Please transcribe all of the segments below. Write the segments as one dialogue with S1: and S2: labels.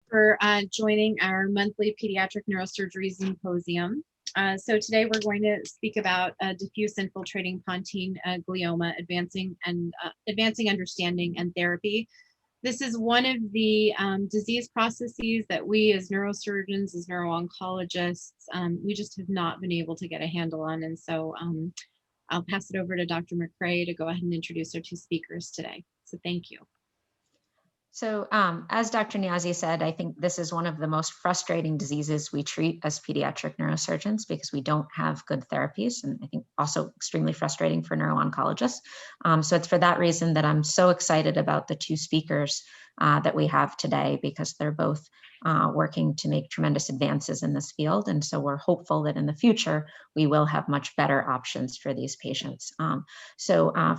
S1: for joining our monthly Pediatric Neurosurgery Zoomposium. So today we're going to speak about diffuse infiltrating Pontine glioma, advancing understanding and therapy. This is one of the disease processes that we as neurosurgeons, as neuro-oncologists, we just have not been able to get a handle on. And so I'll pass it over to Dr. McRae to go ahead and introduce our two speakers today. So thank you.
S2: So as Dr. Niazi said, I think this is one of the most frustrating diseases we treat as pediatric neurosurgeons because we don't have good therapies, and I think also extremely frustrating for neuro-oncologists. So it's for that reason that I'm so excited about the two speakers that we have today, because they're both working to make tremendous advances in this field. And so we're hopeful that in the future, we will have much better options for these patients.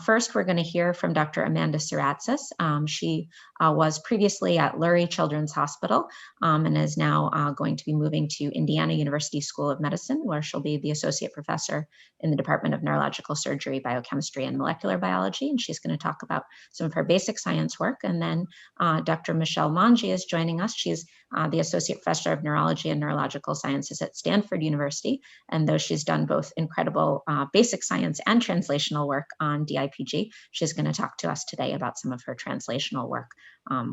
S2: First, we're going to hear from Dr. Amanda Siratzis. She was previously at Lurie Children's Hospital and is now going to be moving to Indiana University School of Medicine, where she'll be the associate professor in the Department of Neurological Surgery, Biochemistry, and Molecular Biology. And she's going to talk about some of her basic science work. And then Dr. Michelle Manji is joining us. She's the Associate Professor of Neurology and Neurological Sciences at Stanford University. And though she's done both incredible basic science and translational work on DIPG, she's going to talk to us today about some of her translational work,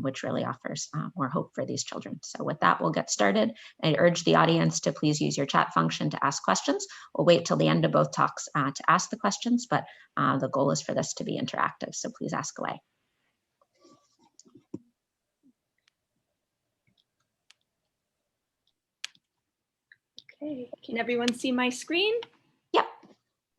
S2: which really offers more hope for these children. So with that, we'll get started. I urge the audience to please use your chat function to ask questions. We'll wait till the end of both talks to ask the questions, but the goal is for this to be interactive, so please ask away.
S3: Okay, can everyone see my screen?
S2: Yep.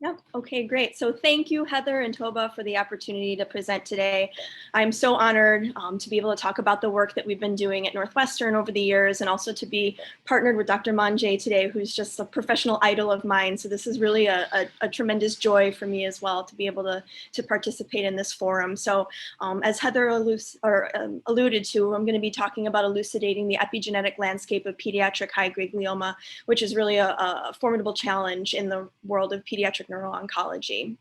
S3: Yep. Okay, great. So thank you, Heather and Toba, for the opportunity to present today. I'm so honored to be able to talk about the work that we've been doing at Northwestern over the years, and also to be partnered with Dr. Manji today, who's just a professional idol of mine. So this is really a tremendous joy for me as well to be able to participate in this forum. So as Heather alluded to, I'm going to be talking about elucidating the epigenetic landscape of pediatric high-grade glioma, which is really a formidable challenge in the world of pediatric neuro-oncology.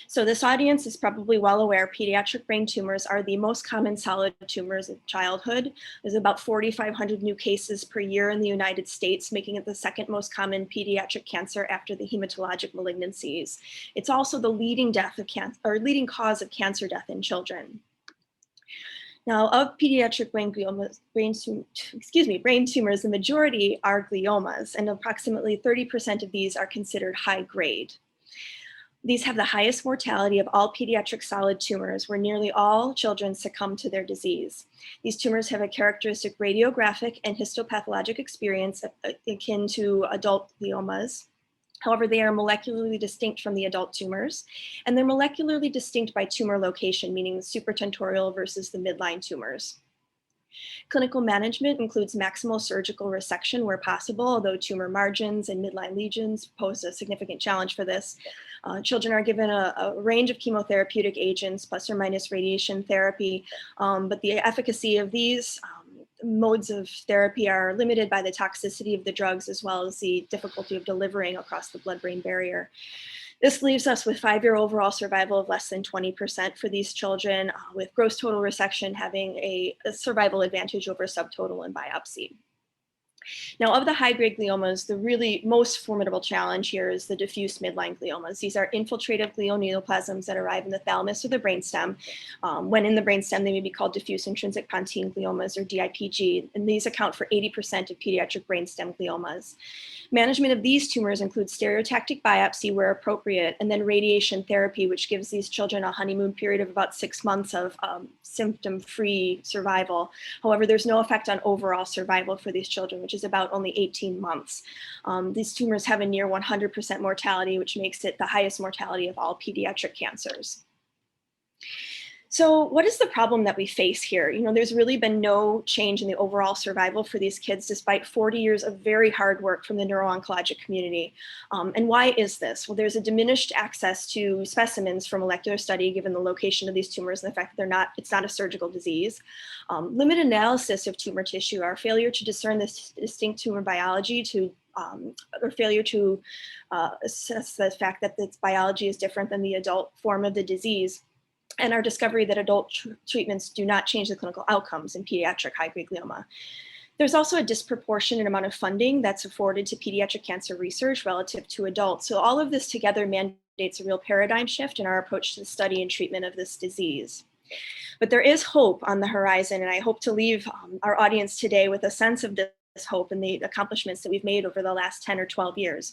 S3: So this audience is probably well aware pediatric brain tumors are the most common solid tumors in childhood. There's about 4,500 new cases per year in the United States, making it the second most common pediatric cancer after the hematologic malignancies. It's also the leading leading cause of cancer death in children. Now, of pediatric brain tumors, the majority are gliomas, and approximately 30% of these are considered high grade. These have the highest mortality of all pediatric solid tumors, where nearly all children succumb to their disease. These tumors have a characteristic radiographic and histopathologic experience akin to adult gliomas. However, they are molecularly distinct from the adult tumors, and they're molecularly distinct by tumor location, meaning the supratentorial versus the midline tumors. Clinical management includes maximal surgical resection where possible, although tumor margins and midline lesions pose a significant challenge for this. Children are given a range of chemotherapeutic agents, plus or minus radiation therapy, but the efficacy of these modes of therapy are limited by the toxicity of the drugs, as well as the difficulty of delivering across the blood-brain barrier. This leaves us with 5-year overall survival of less than 20% for these children, with gross total resection having a survival advantage over subtotal and biopsy. Now, of the high-grade gliomas, the really most formidable challenge here is the diffuse midline gliomas. These are infiltrative glioneoplasms that arrive in the thalamus or the brainstem. When in the brainstem, they may be called diffuse intrinsic pontine gliomas, or DIPG, and these account for 80% of pediatric brainstem gliomas. Management of these tumors includes stereotactic biopsy where appropriate, and then radiation therapy, which gives these children a honeymoon period of about 6 months of symptom-free survival. However, there's no effect on overall survival for these children, which is about only 18 months. These tumors have a near 100% mortality, which makes it the highest mortality of all pediatric cancers. So what is the problem that we face here? You know, there's really been no change in the overall survival for these kids, despite 40 years of very hard work from the neuro-oncologic community. And why is this? Well, there's a diminished access to specimens for molecular study, given the location of these tumors and the fact that it's not a surgical disease. Limited analysis of tumor tissue, our failure to discern this distinct tumor biology or failure to assess the fact that its biology is different than the adult form of the disease, and our discovery that adult treatments do not change the clinical outcomes in pediatric high-grade glioma. There's also a disproportionate amount of funding that's afforded to pediatric cancer research relative to adults. So all of this together mandates a real paradigm shift in our approach to the study and treatment of this disease. But there is hope on the horizon, and I hope to leave our audience today with a sense of this hope and the accomplishments that we've made over the last 10 or 12 years.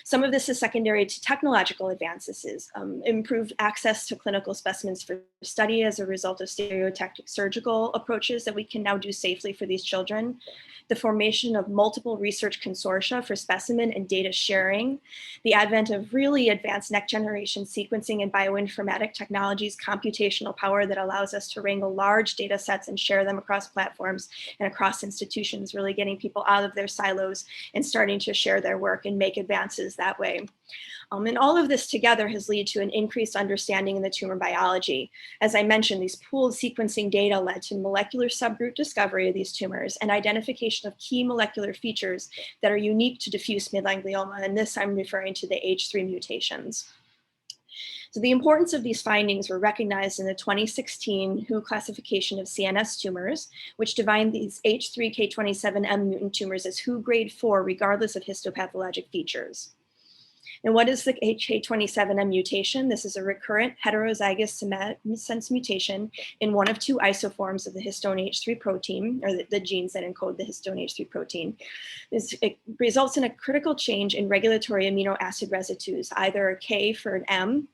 S3: Some of this is secondary to technological advances, improved access to clinical specimens for study as a result of stereotactic surgical approaches that we can now do safely for these children, the formation of multiple research consortia for specimen and data sharing, the advent of really advanced next generation sequencing and bioinformatic technologies, computational power that allows us to wrangle large data sets and share them across platforms and across institutions, really getting people out of their silos and starting to share their work and make advances that way. And all of this together has led to an increased understanding in the tumor biology. As I mentioned, these pooled sequencing data led to molecular subgroup discovery of these tumors and identification of key molecular features that are unique to diffuse midline glioma. And this I'm referring to the H3 mutations. So the importance of these findings were recognized in the 2016 WHO classification of CNS tumors, which defined these H3K27M mutant tumors as WHO grade 4, regardless of histopathologic features. And what is the H27M mutation? This is a recurrent heterozygous senescence mutation in one of two isoforms of the histone H3 protein, or the genes that encode the histone H3 protein. It results in a critical change in regulatory amino acid residues, either a K for an M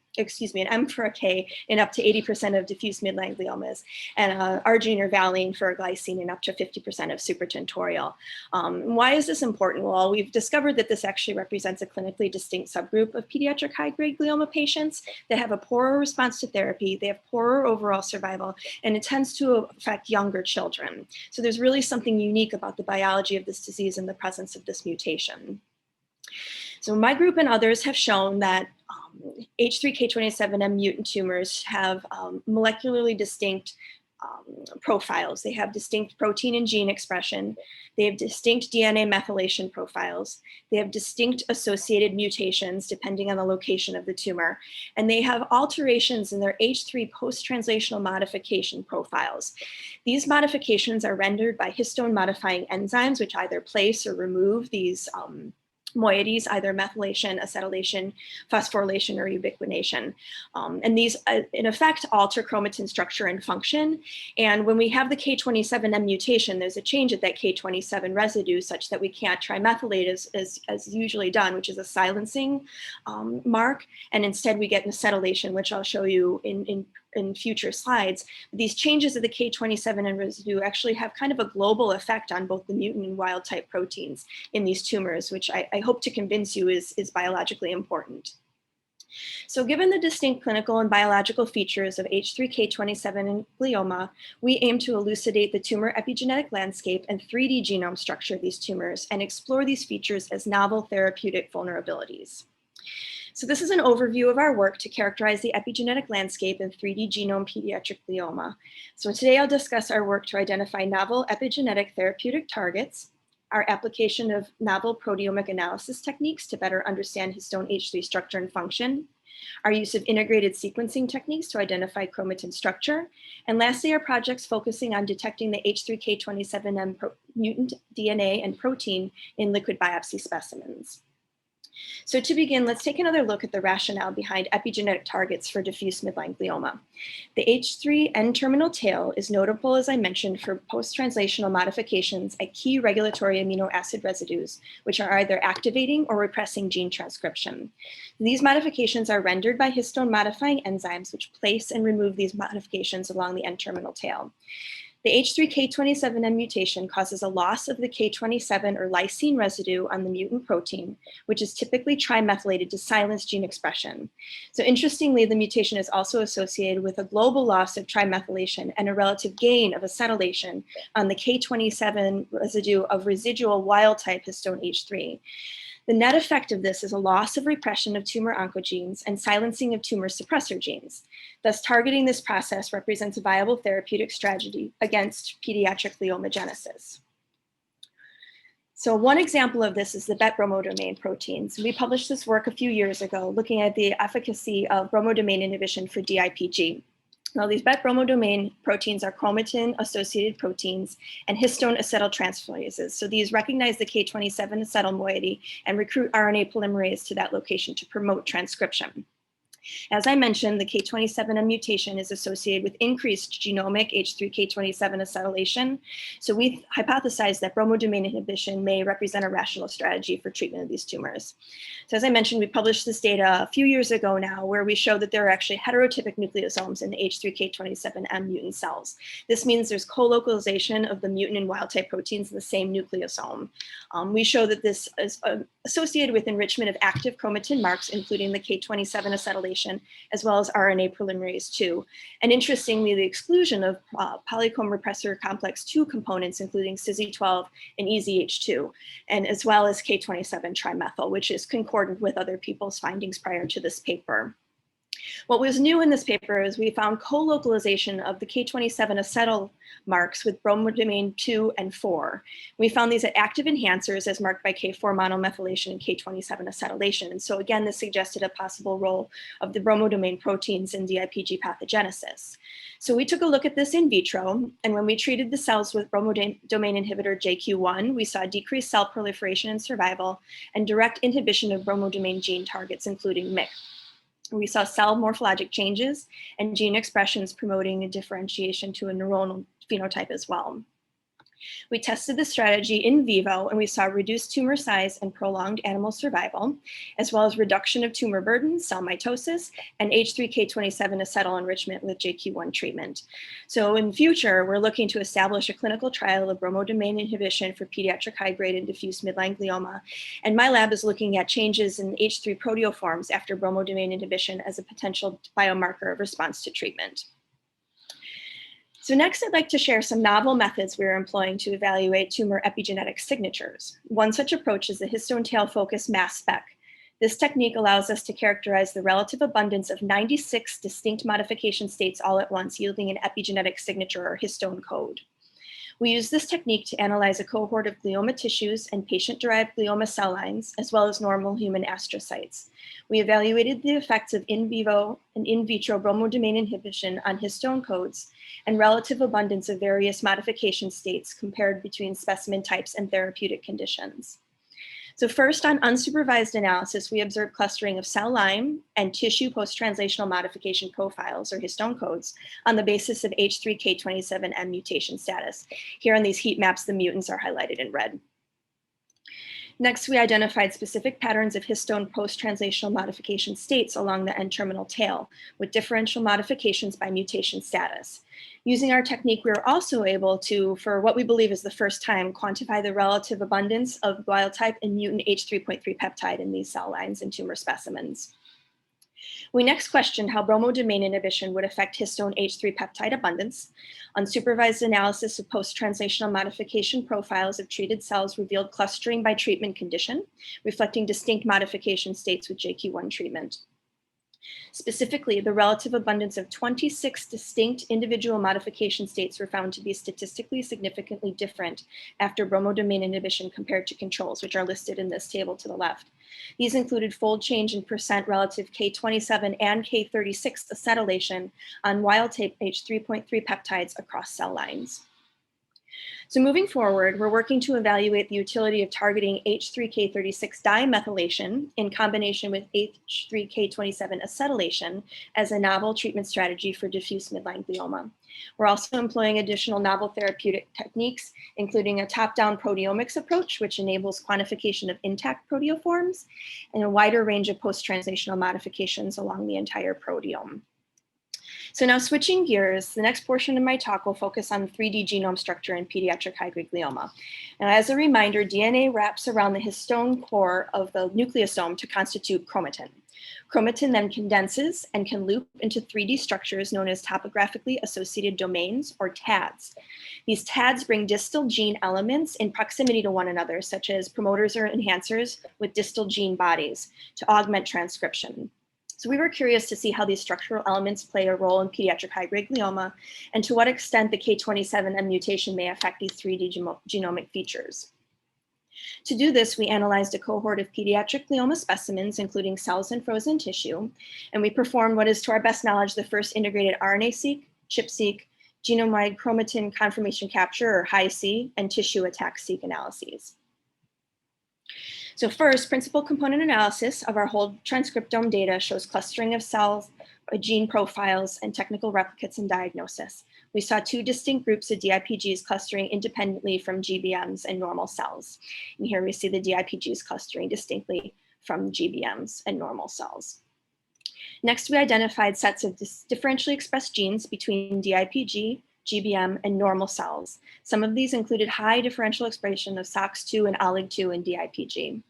S3: for a K in up to 80% of diffuse midline gliomas, and arginine or valine for a glycine in up to 50% of supratentorial. Why is this important? Well, we've discovered that this actually represents a clinically distinct subgroup of pediatric high-grade glioma patients that have a poorer response to therapy, they have poorer overall survival, and it tends to affect younger children. So there's really something unique about the biology of this disease in the presence of this mutation. So my group and others have shown that H3K27M mutant tumors have molecularly distinct profiles. They have distinct protein and gene expression. They have distinct DNA methylation profiles. They have distinct associated mutations depending on the location of the tumor. And they have alterations in their H3 post-translational modification profiles. These modifications are rendered by histone modifying enzymes, which either place or remove these moieties, either methylation, acetylation, phosphorylation, or ubiquination. And these, in effect, alter chromatin structure and function. And when we have the K27M mutation, there's a change at that K27 residue such that we can't trimethylate as usually done, which is a silencing mark. And instead we get an acetylation, which I'll show you in future slides. These changes of the K27M residue actually have kind of a global effect on both the mutant and wild type proteins in these tumors, which I hope to convince you is biologically important. So given the distinct clinical and biological features of H3K27 glioma, we aim to elucidate the tumor epigenetic landscape and 3D genome structure of these tumors and explore these features as novel therapeutic vulnerabilities. So this is an overview of our work to characterize the epigenetic landscape in 3D genome pediatric glioma. So today I'll discuss our work to identify novel epigenetic therapeutic targets, our application of novel proteomic analysis techniques to better understand histone H3 structure and function, our use of integrated sequencing techniques to identify chromatin structure, and lastly, our projects focusing on detecting the H3K27M mutant DNA and protein in liquid biopsy specimens. So to begin, let's take another look at the rationale behind epigenetic targets for diffuse midline glioma. The H3 N-terminal tail is notable, as I mentioned, for post-translational modifications at key regulatory amino acid residues, which are either activating or repressing gene transcription. These modifications are rendered by histone modifying enzymes, which place and remove these modifications along the N-terminal tail. The H3K27M mutation causes a loss of the K27 or lysine residue on the mutant protein, which is typically trimethylated to silence gene expression. So interestingly, the mutation is also associated with a global loss of trimethylation and a relative gain of acetylation on the K27 residue of residual wild-type histone H3. The net effect of this is a loss of repression of tumor oncogenes and silencing of tumor suppressor genes. Thus, targeting this process represents a viable therapeutic strategy against pediatric gliomagenesis. So one example of this is the Bromo-Domain proteins. We published this work a few years ago looking at the efficacy of Bromo-Domain inhibition for DIPG. Now, these BET Bromo-Domain proteins are chromatin-associated proteins and histone acetyltransferases. So these recognize the K27 acetyl moiety and recruit RNA polymerase to that location to promote transcription. As I mentioned, the K27M mutation is associated with increased genomic H3K27 acetylation. So we hypothesized that Bromo-Domain inhibition may represent a rational strategy for treatment of these tumors. So as I mentioned, we published this data a few years ago now, where we showed that there are actually heterotypic nucleosomes in the H3K27M mutant cells. This means there's co-localization of the mutant and wild type proteins in the same nucleosome. We show that this is associated with enrichment of active chromatin marks, including the K27 acetylation, as well as RNA polymerase 2. And interestingly, the exclusion of polycomb repressor complex 2 components, including CYZ12 and EZH2, and as well as K27 trimethyl, which is concordant with other people's findings prior to this paper. What was new in this paper is we found co-localization of the K27 acetyl marks with Bromo-Domain 2 and 4. We found these at active enhancers as marked by K4 monomethylation and K27 acetylation. And so again, this suggested a possible role of the Bromo-Domain proteins in DIPG pathogenesis. So we took a look at this in vitro, and when we treated the cells with Bromo-Domain inhibitor JQ1, we saw decreased cell proliferation and survival and direct inhibition of Bromo-Domain gene targets, including MYC. We saw cell morphologic changes and gene expressions promoting a differentiation to a neuronal phenotype as well. We tested the strategy in vivo, and we saw reduced tumor size and prolonged animal survival, as well as reduction of tumor burden, cell mitosis, and H3K27 acetyl enrichment with JQ1 treatment. So in the future, we're looking to establish a clinical trial of Bromo-Domain inhibition for pediatric high-grade and diffuse midline glioma. And my lab is looking at changes in H3 proteoforms after Bromo-Domain inhibition as a potential biomarker of response to treatment. So next, I'd like to share some novel methods we're employing to evaluate tumor epigenetic signatures. One such approach is the histone tail focus mass spec. This technique allows us to characterize the relative abundance of 96 distinct modification states all at once, yielding an epigenetic signature or histone code. We use this technique to analyze a cohort of glioma tissues and patient-derived glioma cell lines, as well as normal human astrocytes. We evaluated the effects of in vivo and in vitro Bromo-Domain inhibition on histone codes and relative abundance of various modification states compared between specimen types and therapeutic conditions. So first, on unsupervised analysis, we observed clustering of cell line and tissue post-translational modification profiles, or histone codes, on the basis of H3K27M mutation status. Here on these heat maps, the mutants are highlighted in red. Next, we identified specific patterns of histone post-translational modification states along the N-terminal tail, with differential modifications by mutation status. Using our technique, we were also able to, for what we believe is the first time, quantify the relative abundance of wild type and mutant H3.3 peptide in these cell lines and tumor specimens. We next questioned how Bromo-Domain inhibition would affect histone H3 peptide abundance. Unsupervised analysis of post-translational modification profiles of treated cells revealed clustering by treatment condition, reflecting distinct modification states with JQ1 treatment. Specifically, the relative abundance of 26 distinct individual modification states were found to be statistically significantly different after Bromo-Domain inhibition compared to controls, which are listed in this table to the left. These included fold change in percent relative K27 and K36 acetylation on wild-type H3.3 peptides across cell lines. So moving forward, we're working to evaluate the utility of targeting H3K36 dimethylation in combination with H3K27 acetylation as a novel treatment strategy for diffuse midline glioma. We're also employing additional novel therapeutic techniques, including a top-down proteomics approach, which enables quantification of intact proteoforms and a wider range of post-translational modifications along the entire proteome. So now switching gears, the next portion of my talk will focus on 3D genome structure in pediatric high-grade glioma. Now, as a reminder, DNA wraps around the histone core of the nucleosome to constitute chromatin. Chromatin then condenses and can loop into 3D structures known as topographically associated domains, or TADs. These TADs bring distal gene elements in proximity to one another, such as promoters or enhancers with distal gene bodies, to augment transcription. So we were curious to see how these structural elements play a role in pediatric high-grade glioma and to what extent the K27M mutation may affect these 3D genomic features. To do this, we analyzed a cohort of pediatric glioma specimens, including cells and frozen tissue, and we performed what is, to our best knowledge, the first integrated RNA-seq, ChIP-seq, genome-wide chromatin conformation capture, or Hi-C, and tissue attack-seq analyses. So first, principal component analysis of our whole transcriptome data shows clustering of cells, gene profiles, and technical replicates and diagnosis. We saw two distinct groups of DIPGs clustering independently from GBMs and normal cells. And here we see the DIPGs clustering distinctly from GBMs and normal cells. Next, we identified sets of differentially expressed genes between DIPG, GBM, and normal cells. Some of these included high differential expression of SOX2 and OLIG2 in DIPG.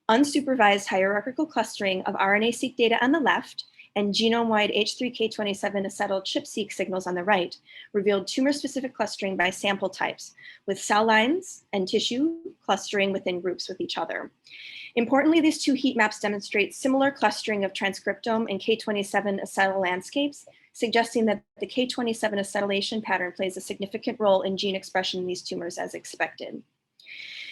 S3: Unsupervised hierarchical clustering of RNA-seq data on the left and genome-wide H3K27 acetyl ChIP-seq signals on the right revealed tumor-specific clustering by sample types, with cell lines and tissue clustering within groups with each other. Importantly, these two heat maps demonstrate similar clustering of transcriptome and K27 acetyl landscapes, suggesting that the K27 acetylation pattern plays a significant role in gene expression in these tumors as expected.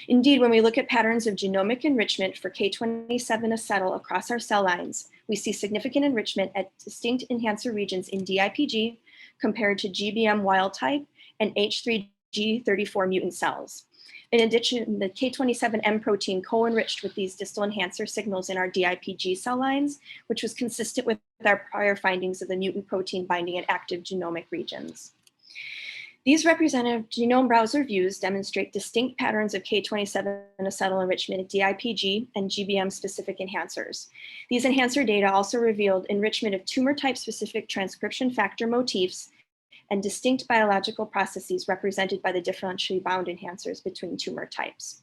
S3: Indeed, when we look at patterns of genomic enrichment for K27 acetyl across our cell lines, we see significant enrichment at distinct enhancer regions in DIPG compared to GBM wild type and H3G34 mutant cells. In addition, the K27M protein co-enriched with these distal enhancer signals in our DIPG cell lines, which was consistent with our prior findings of the mutant protein binding in active genomic regions. These representative genome browser views demonstrate distinct patterns of K27 acetyl enrichment at DIPG and GBM-specific enhancers. These enhancer data also revealed enrichment of tumor type-specific transcription factor motifs and distinct biological processes represented by the differentially bound enhancers between tumor types.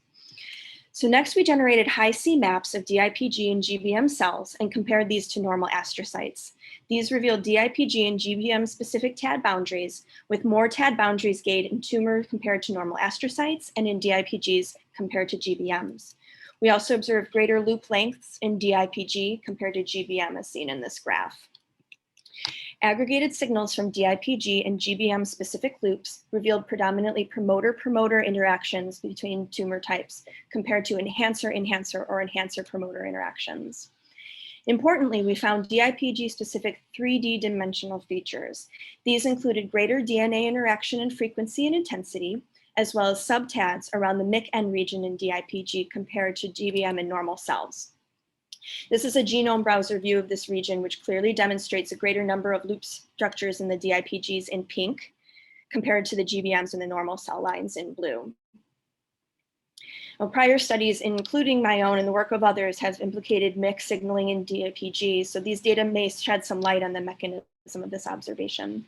S3: So next, we generated Hi-C maps of DIPG and GBM cells and compared these to normal astrocytes. These revealed DIPG and GBM-specific TAD boundaries, with more TAD boundaries gained in tumor compared to normal astrocytes and in DIPGs compared to GBMs. We also observed greater loop lengths in DIPG compared to GBM, as seen in this graph. Aggregated signals from DIPG and GBM-specific loops revealed predominantly promoter-promoter interactions between tumor types compared to enhancer-enhancer or enhancer-promoter interactions. Importantly, we found DIPG-specific 3D dimensional features. These included greater DNA interaction in frequency and intensity, as well as subtads around the MYC-N region in DIPG compared to GBM and normal cells. This is a genome browser view of this region, which clearly demonstrates a greater number of loop structures in the DIPGs in pink compared to the GBMs and the normal cell lines in blue. Well, prior studies, including my own and the work of others, have implicated MYC signaling in DIPG, so these data may shed some light on the mechanism of this observation.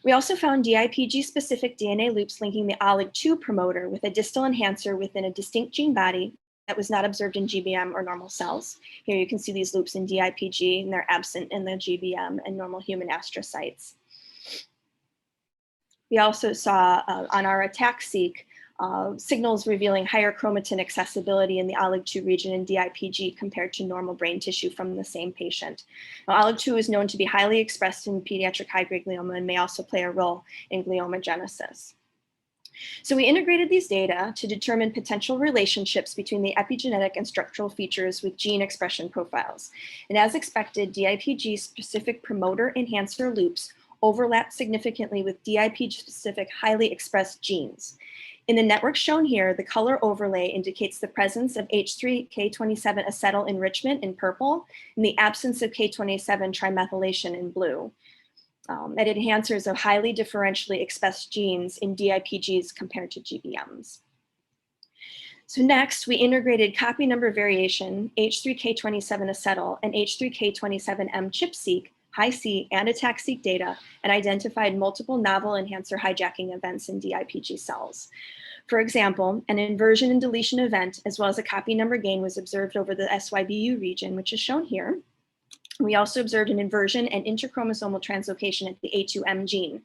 S3: We also found DIPG-specific DNA loops linking the OLIG2 promoter with a distal enhancer within a distinct gene body that was not observed in GBM or normal cells. Here you can see these loops in DIPG, and they're absent in the GBM and normal human astrocytes. We also saw on our attack-seq signals revealing higher chromatin accessibility in the OLIG2 region in DIPG compared to normal brain tissue from the same patient. Now, OLIG2 is known to be highly expressed in pediatric high-grade glioma and may also play a role in gliomagenesis. So we integrated these data to determine potential relationships between the epigenetic and structural features with gene expression profiles. And as expected, DIPG-specific promoter enhancer loops overlap significantly with DIPG-specific highly expressed genes. In the network shown here, the color overlay indicates the presence of H3K27 acetyl enrichment in purple and the absence of K27 trimethylation in blue. At enhancers of highly differentially expressed genes in DIPGs compared to GBMs. So next, we integrated copy number variation, H3K27 acetyl, and H3K27M ChIP-seq, Hi-C, and attack-seq data, and identified multiple novel enhancer hijacking events in DIPG cells. For example, an inversion and deletion event, as well as a copy number gain, was observed over the SYBU region, which is shown here. We also observed an inversion and interchromosomal translocation at the A2M gene.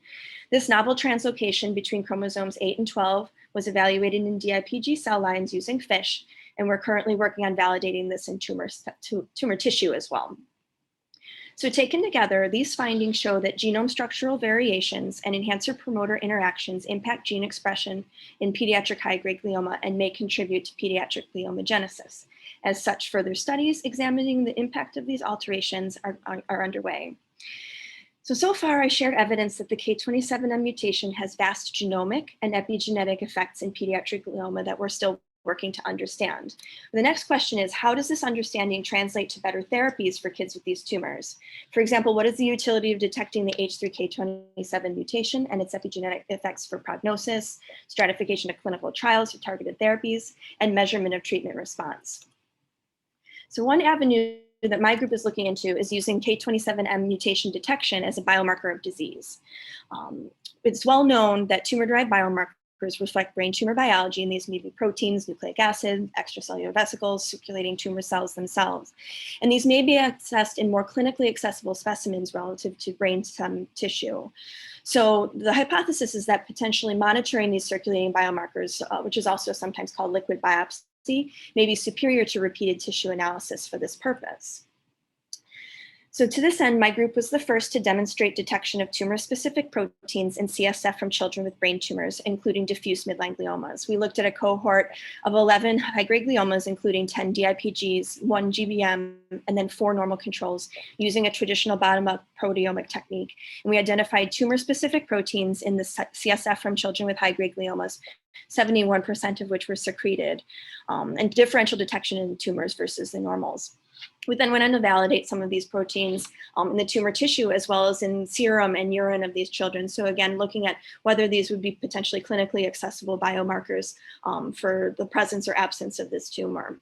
S3: This novel translocation between chromosomes 8 and 12 was evaluated in DIPG cell lines using FISH, and we're currently working on validating this in tumor tissue as well. So taken together, these findings show that genome structural variations and enhancer-promoter interactions impact gene expression in pediatric high-grade glioma and may contribute to pediatric gliomagenesis. As such, further studies examining the impact of these alterations are underway. So far I shared evidence that the K27M mutation has vast genomic and epigenetic effects in pediatric glioma that we're still working to understand. The next question is, how does this understanding translate to better therapies for kids with these tumors? For example, what is the utility of detecting the H3K27 mutation and its epigenetic effects for prognosis, stratification of clinical trials for targeted therapies, and measurement of treatment response? So one avenue that my group is looking into is using K27M mutation detection as a biomarker of disease. It's well known that tumor-derived biomarkers reflect brain tumor biology, and these may be proteins, nucleic acid, extracellular vesicles, circulating tumor cells themselves. And these may be accessed in more clinically accessible specimens relative to brain stem tissue. So the hypothesis is that potentially monitoring these circulating biomarkers, which is also sometimes called liquid biopsy, may be superior to repeated tissue analysis for this purpose. So to this end, my group was the first to demonstrate detection of tumor-specific proteins in CSF from children with brain tumors, including diffuse midline gliomas. We looked at a cohort of 11 high-grade gliomas, including 10 DIPGs, 1 GBM, and then 4 normal controls using a traditional bottom-up proteomic technique. And we identified tumor-specific proteins in the CSF from children with high-grade gliomas, 71% of which were secreted, and differential detection in tumors versus the normals. We then went on to validate some of these proteins in the tumor tissue as well as in serum and urine of these children. So again, looking at whether these would be potentially clinically accessible biomarkers for the presence or absence of this tumor.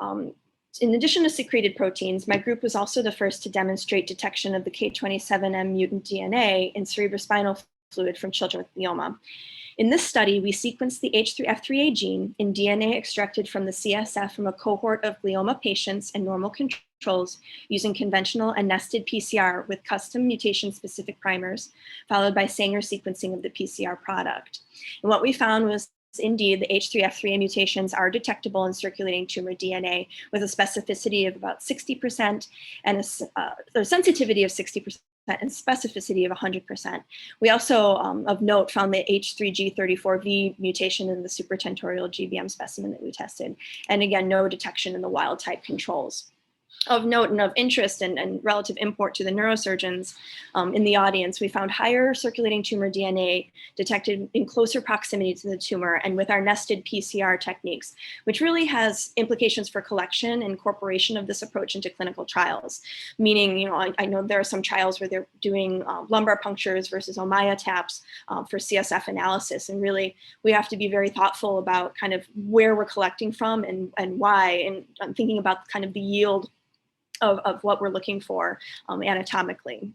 S3: In addition to secreted proteins, my group was also the first to demonstrate detection of the K27M mutant DNA in cerebrospinal fluid from children with glioma. In this study, we sequenced the H3F3A gene in DNA extracted from the CSF from a cohort of glioma patients and normal controls using conventional and nested PCR with custom mutation-specific primers, followed by Sanger sequencing of the PCR product. And what we found was indeed the H3F3A mutations are detectable in circulating tumor DNA with a specificity of about 60% and a sensitivity of 60%. And specificity of 100%. We also, of note, found the H3G34V mutation in the supratentorial GBM specimen that we tested. And again, no detection in the wild type controls. Of note and of interest and relative import to the neurosurgeons in the audience, we found higher circulating tumor DNA detected in closer proximity to the tumor and with our nested PCR techniques, which really has implications for collection and incorporation of this approach into clinical trials. Meaning, you know, I know there are some trials where they're doing lumbar punctures versus Ommaya taps for CSF analysis. And really, we have to be very thoughtful about kind of where we're collecting from and why, and I'm thinking about kind of the yield of what we're looking for anatomically.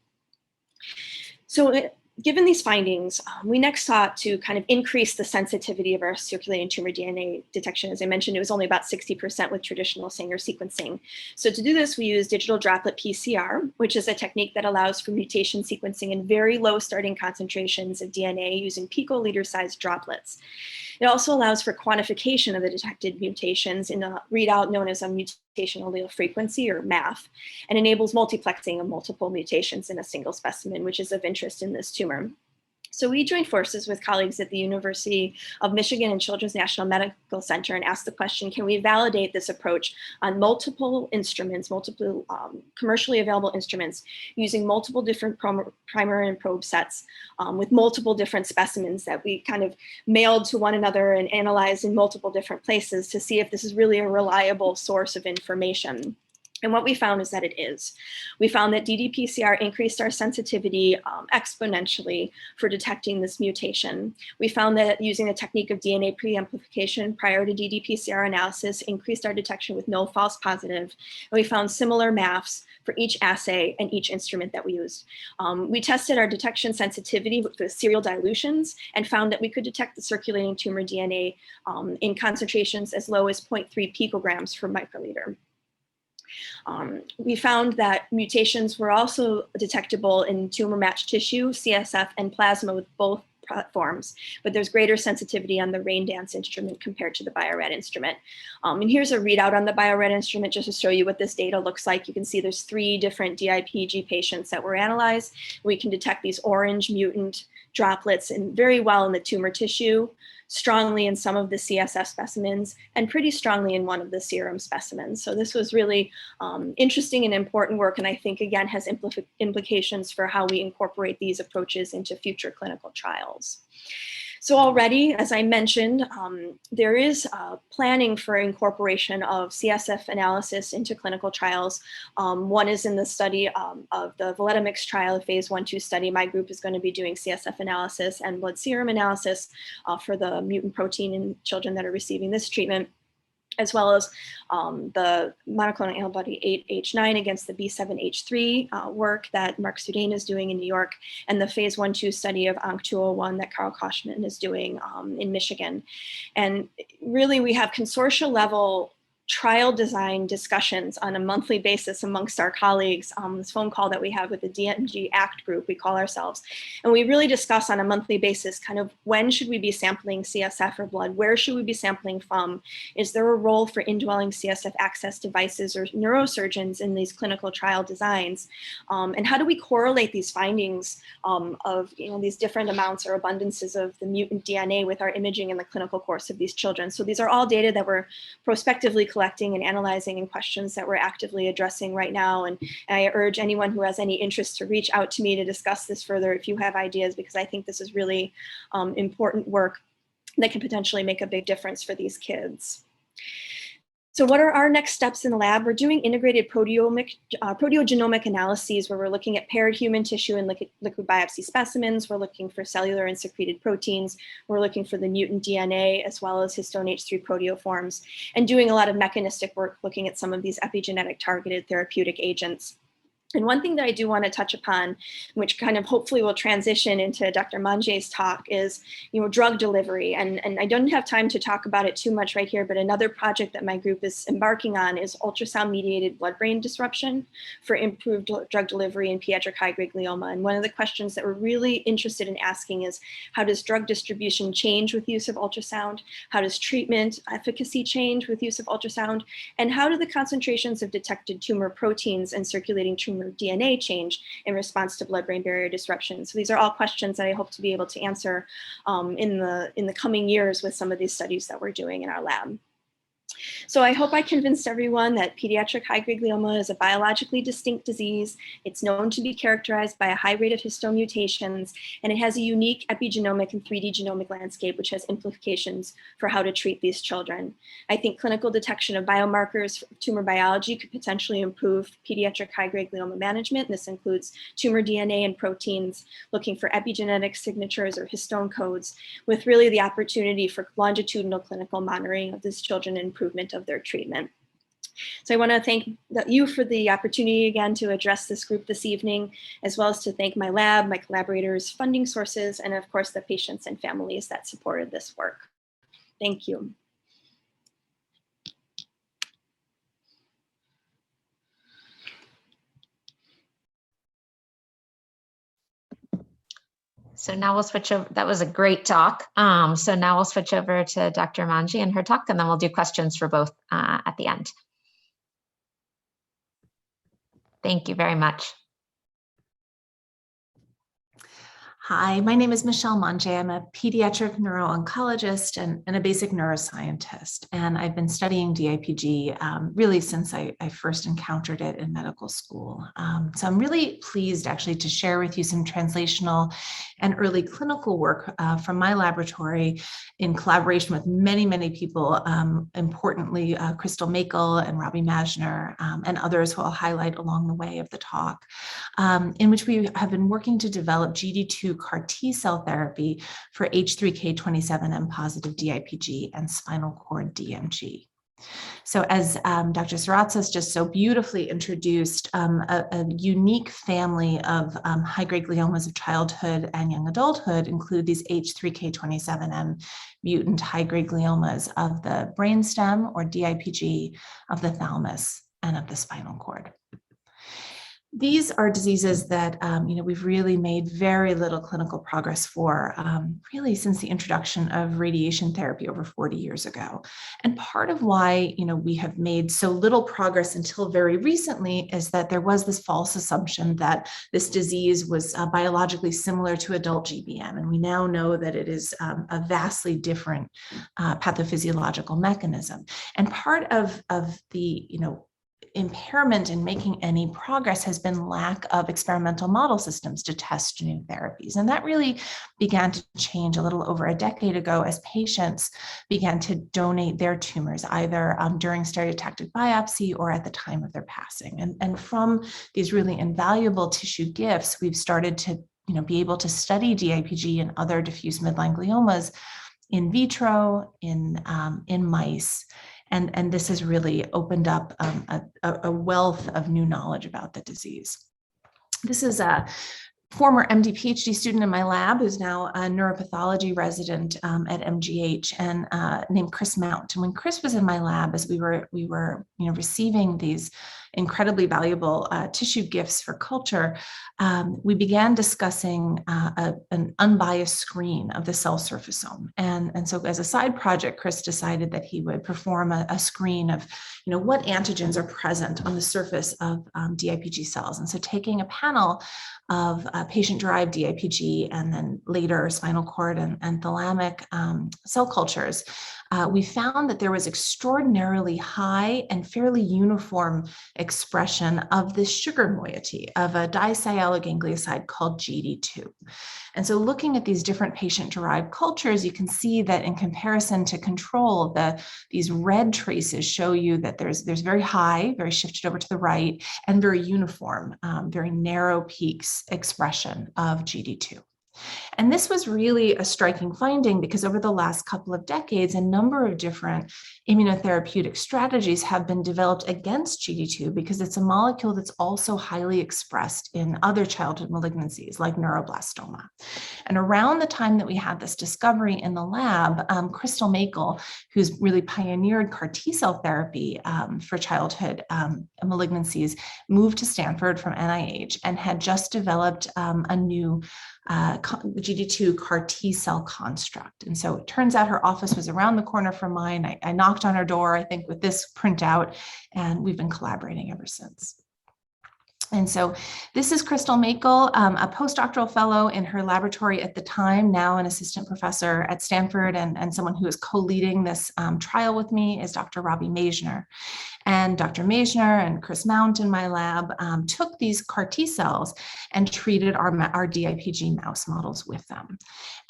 S3: So given these findings, we next sought to kind of increase the sensitivity of our circulating tumor DNA detection. As I mentioned, it was only about 60% with traditional Sanger sequencing. So to do this, we used digital Droplet Pcr, which is a technique that allows for mutation sequencing in very low starting concentrations of DNA using picoliter-sized droplets. It also allows for quantification of the detected mutations in a readout known as a mutation allele frequency, or MAF, and enables multiplexing of multiple mutations in a single specimen, which is of interest in this tumor. So we joined forces with colleagues at the University of Michigan and Children's National Medical Center and asked the question, can we validate this approach on multiple instruments, multiple commercially available instruments, using multiple different primer and probe sets with multiple different specimens that we kind of mailed to one another and analyzed in multiple different places to see if this is really a reliable source of information. And what we found is that it is. We found that ddPCR increased our sensitivity exponentially for detecting this mutation. We found that using a technique of DNA preamplification prior to ddPCR analysis increased our detection with no false positive. And we found similar MAFs for each assay and each instrument that we used. We tested our detection sensitivity with the serial dilutions and found that we could detect the circulating tumor DNA in concentrations as low as 0.3 picograms per microliter. We found that mutations were also detectable in tumor-matched tissue, CSF, and plasma with both forms, but there's greater sensitivity on the rain dance instrument compared to the BioRad instrument. And here's a readout on the BioRad instrument just to show you what this data looks like. You can see there's 3 different DIPG patients that were analyzed. We can detect these orange mutant droplets very well in the tumor tissue, strongly in some of the CSF specimens, and pretty strongly in one of the serum specimens. So this was really interesting and important work, and I think, again, has implications for how we incorporate these approaches into future clinical trials. So already, as I mentioned, there is planning for incorporation of CSF analysis into clinical trials. One is in the study of the Validomix trial, a phase 1/2 study. My group is going to be doing CSF analysis and blood serum analysis for the mutant protein in children that are receiving this treatment, as well as the monoclonal antibody 8H9 against the B7H3 work that Mark Sudane is doing in New York, and the phase 1/2 study of ONC201 that Carl Koschman is doing in Michigan. And really, we have consortia level trial design discussions on a monthly basis amongst our colleagues. This phone call that we have with the DMG ACT group, we call ourselves. And we really discuss on a monthly basis kind of when should we be sampling CSF or blood? Where should we be sampling from? Is there a role for indwelling CSF access devices or neurosurgeons in these clinical trial designs? And how do we correlate these findings of these different amounts or abundances of the mutant DNA with our imaging in the clinical course of these children? So these are all data that we're prospectively collecting and analyzing, and questions that we're actively addressing right now. And I urge anyone who has any interest to reach out to me to discuss this further if you have ideas, because I think this is really important work that can potentially make a big difference for these kids. So what are our next steps in the lab? We're doing integrated proteogenomic analyses where we're looking at paired human tissue and liquid biopsy specimens. We're looking for cellular and secreted proteins. We're looking for the mutant DNA as well as histone H3 proteoforms, and doing a lot of mechanistic work looking at some of these epigenetic targeted therapeutic agents. And one thing that I do want to touch upon, which kind of hopefully will transition into Dr. Manje's talk, is drug delivery. And I don't have time to talk about it too much right here, but another project that my group is embarking on is ultrasound-mediated blood-brain disruption for improved drug delivery in pediatric high-grade glioma. And one of the questions that we're really interested in asking is, how does drug distribution change with use of ultrasound? How does treatment efficacy change with use of ultrasound? And how do the concentrations of detected tumor proteins and circulating tumor DNA change in response to blood-brain barrier disruption? So these are all questions that I hope to be able to answer in the coming years with some of these studies that we're doing in our lab. So I hope I convinced everyone that pediatric high-grade glioma is a biologically distinct disease. It's known to be characterized by a high rate of histone mutations, and it has a unique epigenomic and 3D genomic landscape, which has implications for how to treat these children. I think clinical detection of biomarkers for tumor biology could potentially improve pediatric high-grade glioma management. This includes tumor DNA and proteins, looking for epigenetic signatures or histone codes, with really the opportunity for longitudinal clinical monitoring of these children and improvement of their treatment. So I want to thank you for the opportunity again to address this group this evening, as well as to thank my lab, my collaborators, funding sources, and of course the patients and families that supported this work. Thank you.
S2: So now we'll switch over. That was a great talk. So now we'll switch over to Dr. Manje and her talk, and then we'll do questions for both at the end. Thank you very much.
S4: Hi, my name is Michelle Manje. I'm a pediatric neuro-oncologist and a basic neuroscientist. And I've been studying DIPG really since I first encountered it in medical school. So I'm really pleased actually to share with you some translational and early clinical work from my laboratory in collaboration with many, many people, importantly, Crystal Makel and Robbie Majner and others who I'll highlight along the way of the talk, in which we have been working to develop GD2 CAR T cell therapy for H3K27M positive DIPG and spinal cord DMG. So as Dr. Saratsas just so beautifully introduced, a unique family of high-grade gliomas of childhood and young adulthood include these H3K27M mutant high-grade gliomas of the brainstem or DIPG, of the thalamus, and of the spinal cord. These are diseases that we've really made very little clinical progress for, really since the introduction of radiation therapy over 40 years ago. And part of why we have made so little progress until very recently is that there was this false assumption that this disease was biologically similar to adult GBM, and we now know that it is a vastly different pathophysiological mechanism. And part of the impairment in making any progress has been lack of experimental model systems to test new therapies. And that really began to change a little over a decade ago as patients began to donate their tumors either during stereotactic biopsy or at the time of their passing. And from these really invaluable tissue gifts, we've started to be able to study DIPG and other diffuse midline gliomas in vitro, in mice. And this has really opened up a wealth of new knowledge about the disease. This is a former MD PhD student in my lab who's now a neuropathology resident at MGH and named Chris Mount. And when Chris was in my lab, as we were receiving these incredibly valuable tissue gifts for culture, we began discussing an unbiased screen of the cell surfaceome. And so as a side project, Chris decided that he would perform a screen of what antigens are present on the surface of DIPG cells. And so taking a panel of patient-derived DIPG and then later spinal cord and thalamic cell cultures, we found that there was extraordinarily high and fairly uniform expression of this sugar moiety of a disialloganglioside called GD2. And so looking at these different patient-derived cultures, you can see that in comparison to control, these red traces show you that there's very high, very shifted over to the right, and very uniform, very narrow peaks expression of GD2. And this was really a striking finding because over the last couple of decades, a number of different immunotherapeutic strategies have been developed against GD2 because it's a molecule that's also highly expressed in other childhood malignancies like neuroblastoma. And around the time that we had this discovery in the lab, Crystal Makel, who's really pioneered CAR T-cell therapy for childhood malignancies, moved to Stanford from NIH and had just developed a new GD2 CAR T-cell construct. And so it turns out her office was around the corner from mine. I knocked on her door, I think, with this printout, and we've been collaborating ever since. And so this is Crystal Makel, a postdoctoral fellow in her laboratory at the time, now an assistant professor at Stanford, and someone who is co-leading this trial with me is Dr. Robbie Meisner. And Dr. Meisner and Chris Mount in my lab took these CAR T cells and treated our DIPG mouse models with them.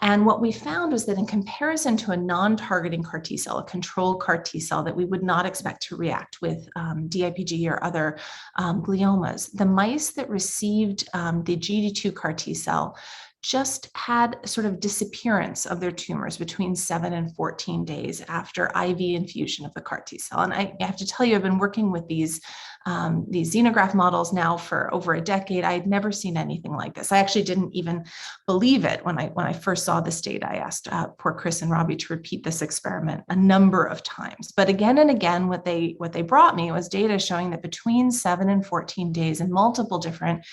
S4: And what we found was that in comparison to a non-targeting CAR T cell, a control CAR T cell that we would not expect to react with DIPG or other gliomas, the mice that received the GD2 CAR T cell just had sort of disappearance of their tumors between 7 and 14 days after IV infusion of the CAR T cell. And I have to tell you, I've been working with these xenograft models now for over a decade. I had never seen anything like this. I actually didn't even believe it when I first saw this data. I asked poor Chris and Robbie to repeat this experiment a number of times. But again and again, what they brought me was data showing that between 7 and 14 days in multiple different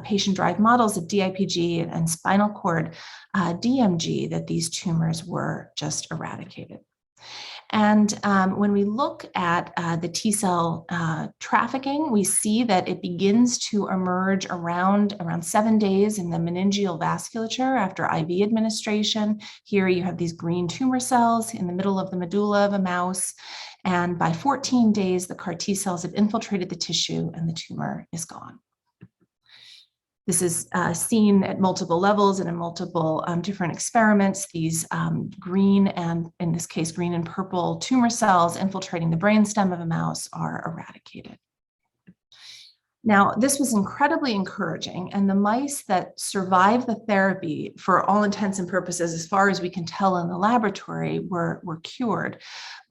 S4: patient-derived models of DIPG and spinal cord DMG, that these tumors were just eradicated. And when we look at the T cell trafficking, we see that it begins to emerge around 7 days in the meningeal vasculature after IV administration. Here you have these green tumor cells in the middle of the medulla of a mouse. And by 14 days, the CAR T cells have infiltrated the tissue and the tumor is gone. This is seen at multiple levels and in multiple different experiments. These green and, in this case, green and purple tumor cells infiltrating the brainstem of a mouse are eradicated. Now, this was incredibly encouraging, and the mice that survived the therapy, for all intents and purposes, as far as we can tell in the laboratory, were cured.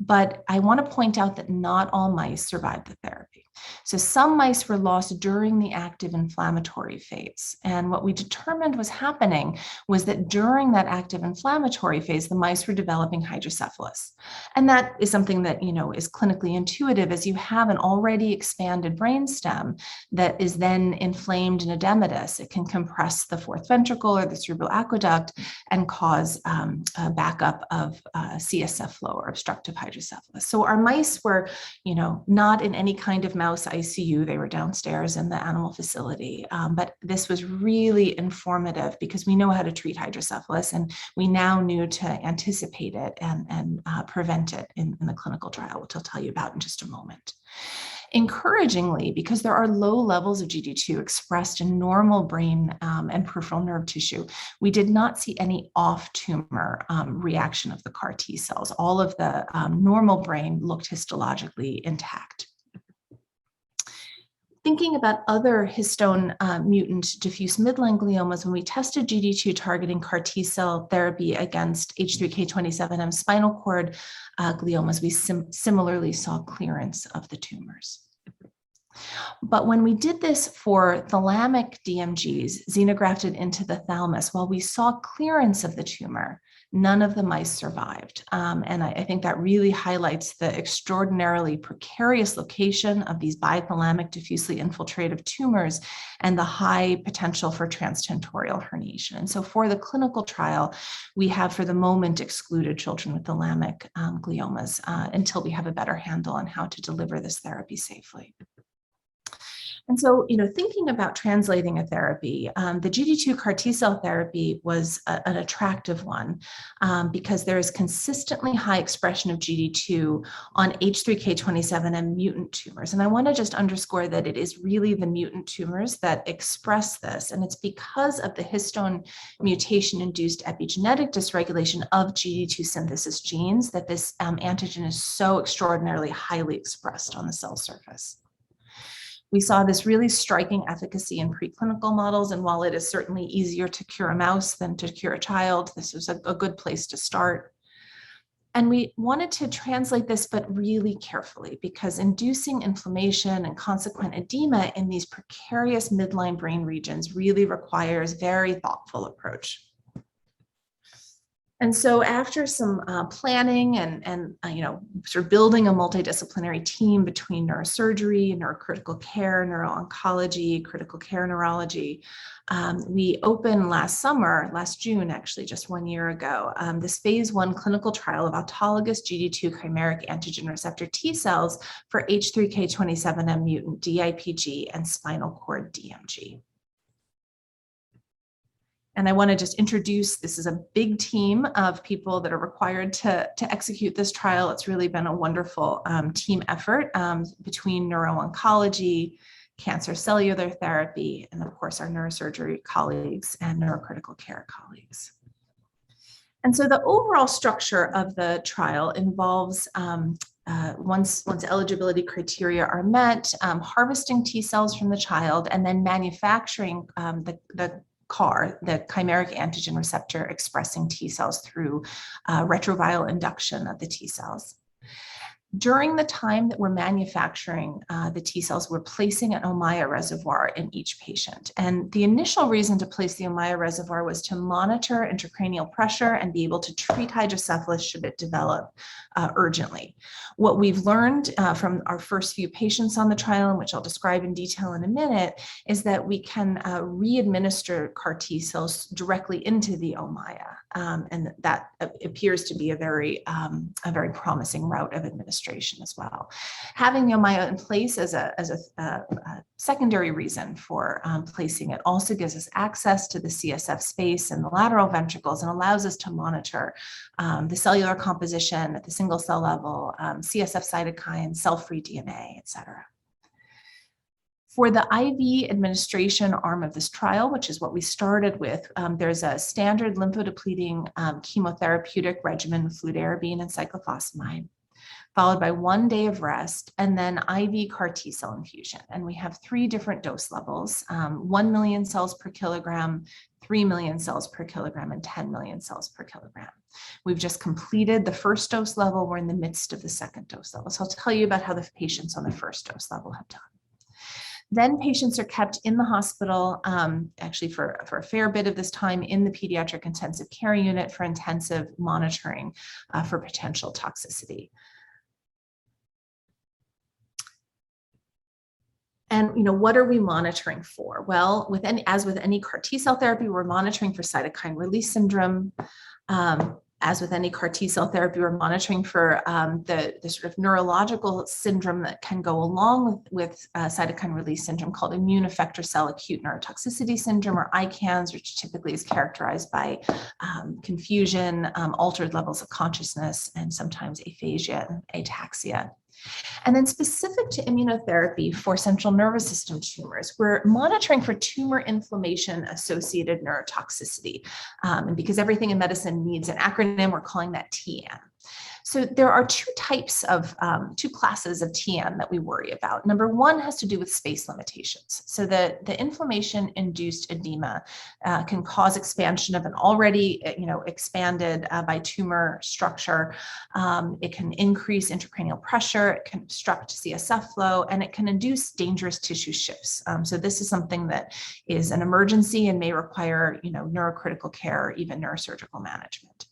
S4: But I want to point out that not all mice survived the therapy. So some mice were lost during the active inflammatory phase. And what we determined was happening was that during that active inflammatory phase, the mice were developing hydrocephalus. And that is something that, is clinically intuitive, as you have an already expanded brainstem that is then inflamed and edematous. It can compress the fourth ventricle or the cerebral aqueduct and cause a backup of CSF flow or obstructive hydrocephalus. So our mice were, not in any kind of mouse ICU. They were downstairs in the animal facility. But this was really informative because we know how to treat hydrocephalus, and we now knew to anticipate it and prevent it in the clinical trial, which I'll tell you about in just a moment. Encouragingly, because there are low levels of GD2 expressed in normal brain and peripheral nerve tissue, we did not see any off-tumor reaction of the CAR T cells. All of the normal brain looked histologically intact. Thinking about other histone mutant diffuse midline gliomas, when we tested GD2 targeting CAR T cell therapy against H3K27M spinal cord gliomas, we similarly saw clearance of the tumors. But when we did this for thalamic DMGs xenografted into the thalamus, while we saw clearance of the tumor, none of the mice survived. And I think that really highlights the extraordinarily precarious location of these bithalamic diffusely infiltrative tumors and the high potential for transtentorial herniation. And so for the clinical trial, we have for the moment excluded children with thalamic gliomas until we have a better handle on how to deliver this therapy safely. And so, thinking about translating a therapy, the GD2 CAR T cell therapy was an attractive one because there is consistently high expression of GD2 on H3K27M mutant tumors. And I want to just underscore that it is really the mutant tumors that express this. And it's because of the histone mutation-induced epigenetic dysregulation of GD2 synthesis genes that this antigen is so extraordinarily highly expressed on the cell surface. We saw this really striking efficacy in preclinical models, and while it is certainly easier to cure a mouse than to cure a child, this was a good place to start. And we wanted to translate this, but really carefully, because inducing inflammation and consequent edema in these precarious midline brain regions really requires very thoughtful approach. And so after some planning and sort of building a multidisciplinary team between neurosurgery, neurocritical care, neuro-oncology, critical care neurology, we opened last June, actually just 1 year ago, this phase 1 clinical trial of autologous GD2 chimeric antigen receptor T cells for H3K27M mutant DIPG and spinal cord DMG. And I want to just introduce, this is a big team of people that are required to execute this trial. It's really been a wonderful team effort between neuro-oncology, cancer cellular therapy, and of course our neurosurgery colleagues and neurocritical care colleagues. And so the overall structure of the trial involves once eligibility criteria are met, harvesting T cells from the child and then manufacturing the CAR, the chimeric antigen receptor expressing T cells through retroviral induction of the T cells. During the time that we're manufacturing the T cells, we're placing an Ommaya reservoir in each patient. And the initial reason to place the Ommaya reservoir was to monitor intracranial pressure and be able to treat hydrocephalus should it develop urgently. What we've learned from our first few patients on the trial, and which I'll describe in detail in a minute, is that we can re-administer CAR T cells directly into the Ommaya. And that appears to be a very promising route of administration as well. Having the Ommaya in place as a secondary reason for placing it also gives us access to the CSF space and the lateral ventricles and allows us to monitor the cellular composition at the single cell level, CSF cytokines, cell-free DNA, et cetera. For the IV administration arm of this trial, which is what we started with, there's a standard lymphodepleting chemotherapeutic regimen with fludarabine and cyclophosphamide. followed by 1 day of rest, and then IV CAR T cell infusion. And we have 3 different dose levels, 1 million cells per kilogram, 3 million cells per kilogram, and 10 million cells per kilogram. We've just completed the first dose level. We're in the midst of the second dose level. So I'll tell you about how the patients on the first dose level have done. Then patients are kept in the hospital, actually for a fair bit of this time in the pediatric intensive care unit for intensive monitoring for potential toxicity. And what are we monitoring for? Well, as with any CAR T cell therapy, we're monitoring for cytokine release syndrome. As with any CAR T cell therapy, we're monitoring for the sort of neurological syndrome that can go along with cytokine release syndrome called immune effector cell acute neurotoxicity syndrome, or ICANS, which typically is characterized by confusion, altered levels of consciousness, and sometimes aphasia and ataxia. And then specific to immunotherapy for central nervous system tumors, we're monitoring for tumor inflammation associated neurotoxicity. And because everything in medicine needs an acronym, we're calling that TN. So there are two classes of TN that we worry about. Number one has to do with space limitations. So the inflammation-induced edema can cause expansion of an already expanded by tumor structure. It can increase intracranial pressure, it can obstruct CSF flow, and it can induce dangerous tissue shifts. So this is something that is an emergency and may require neurocritical care or even neurosurgical management.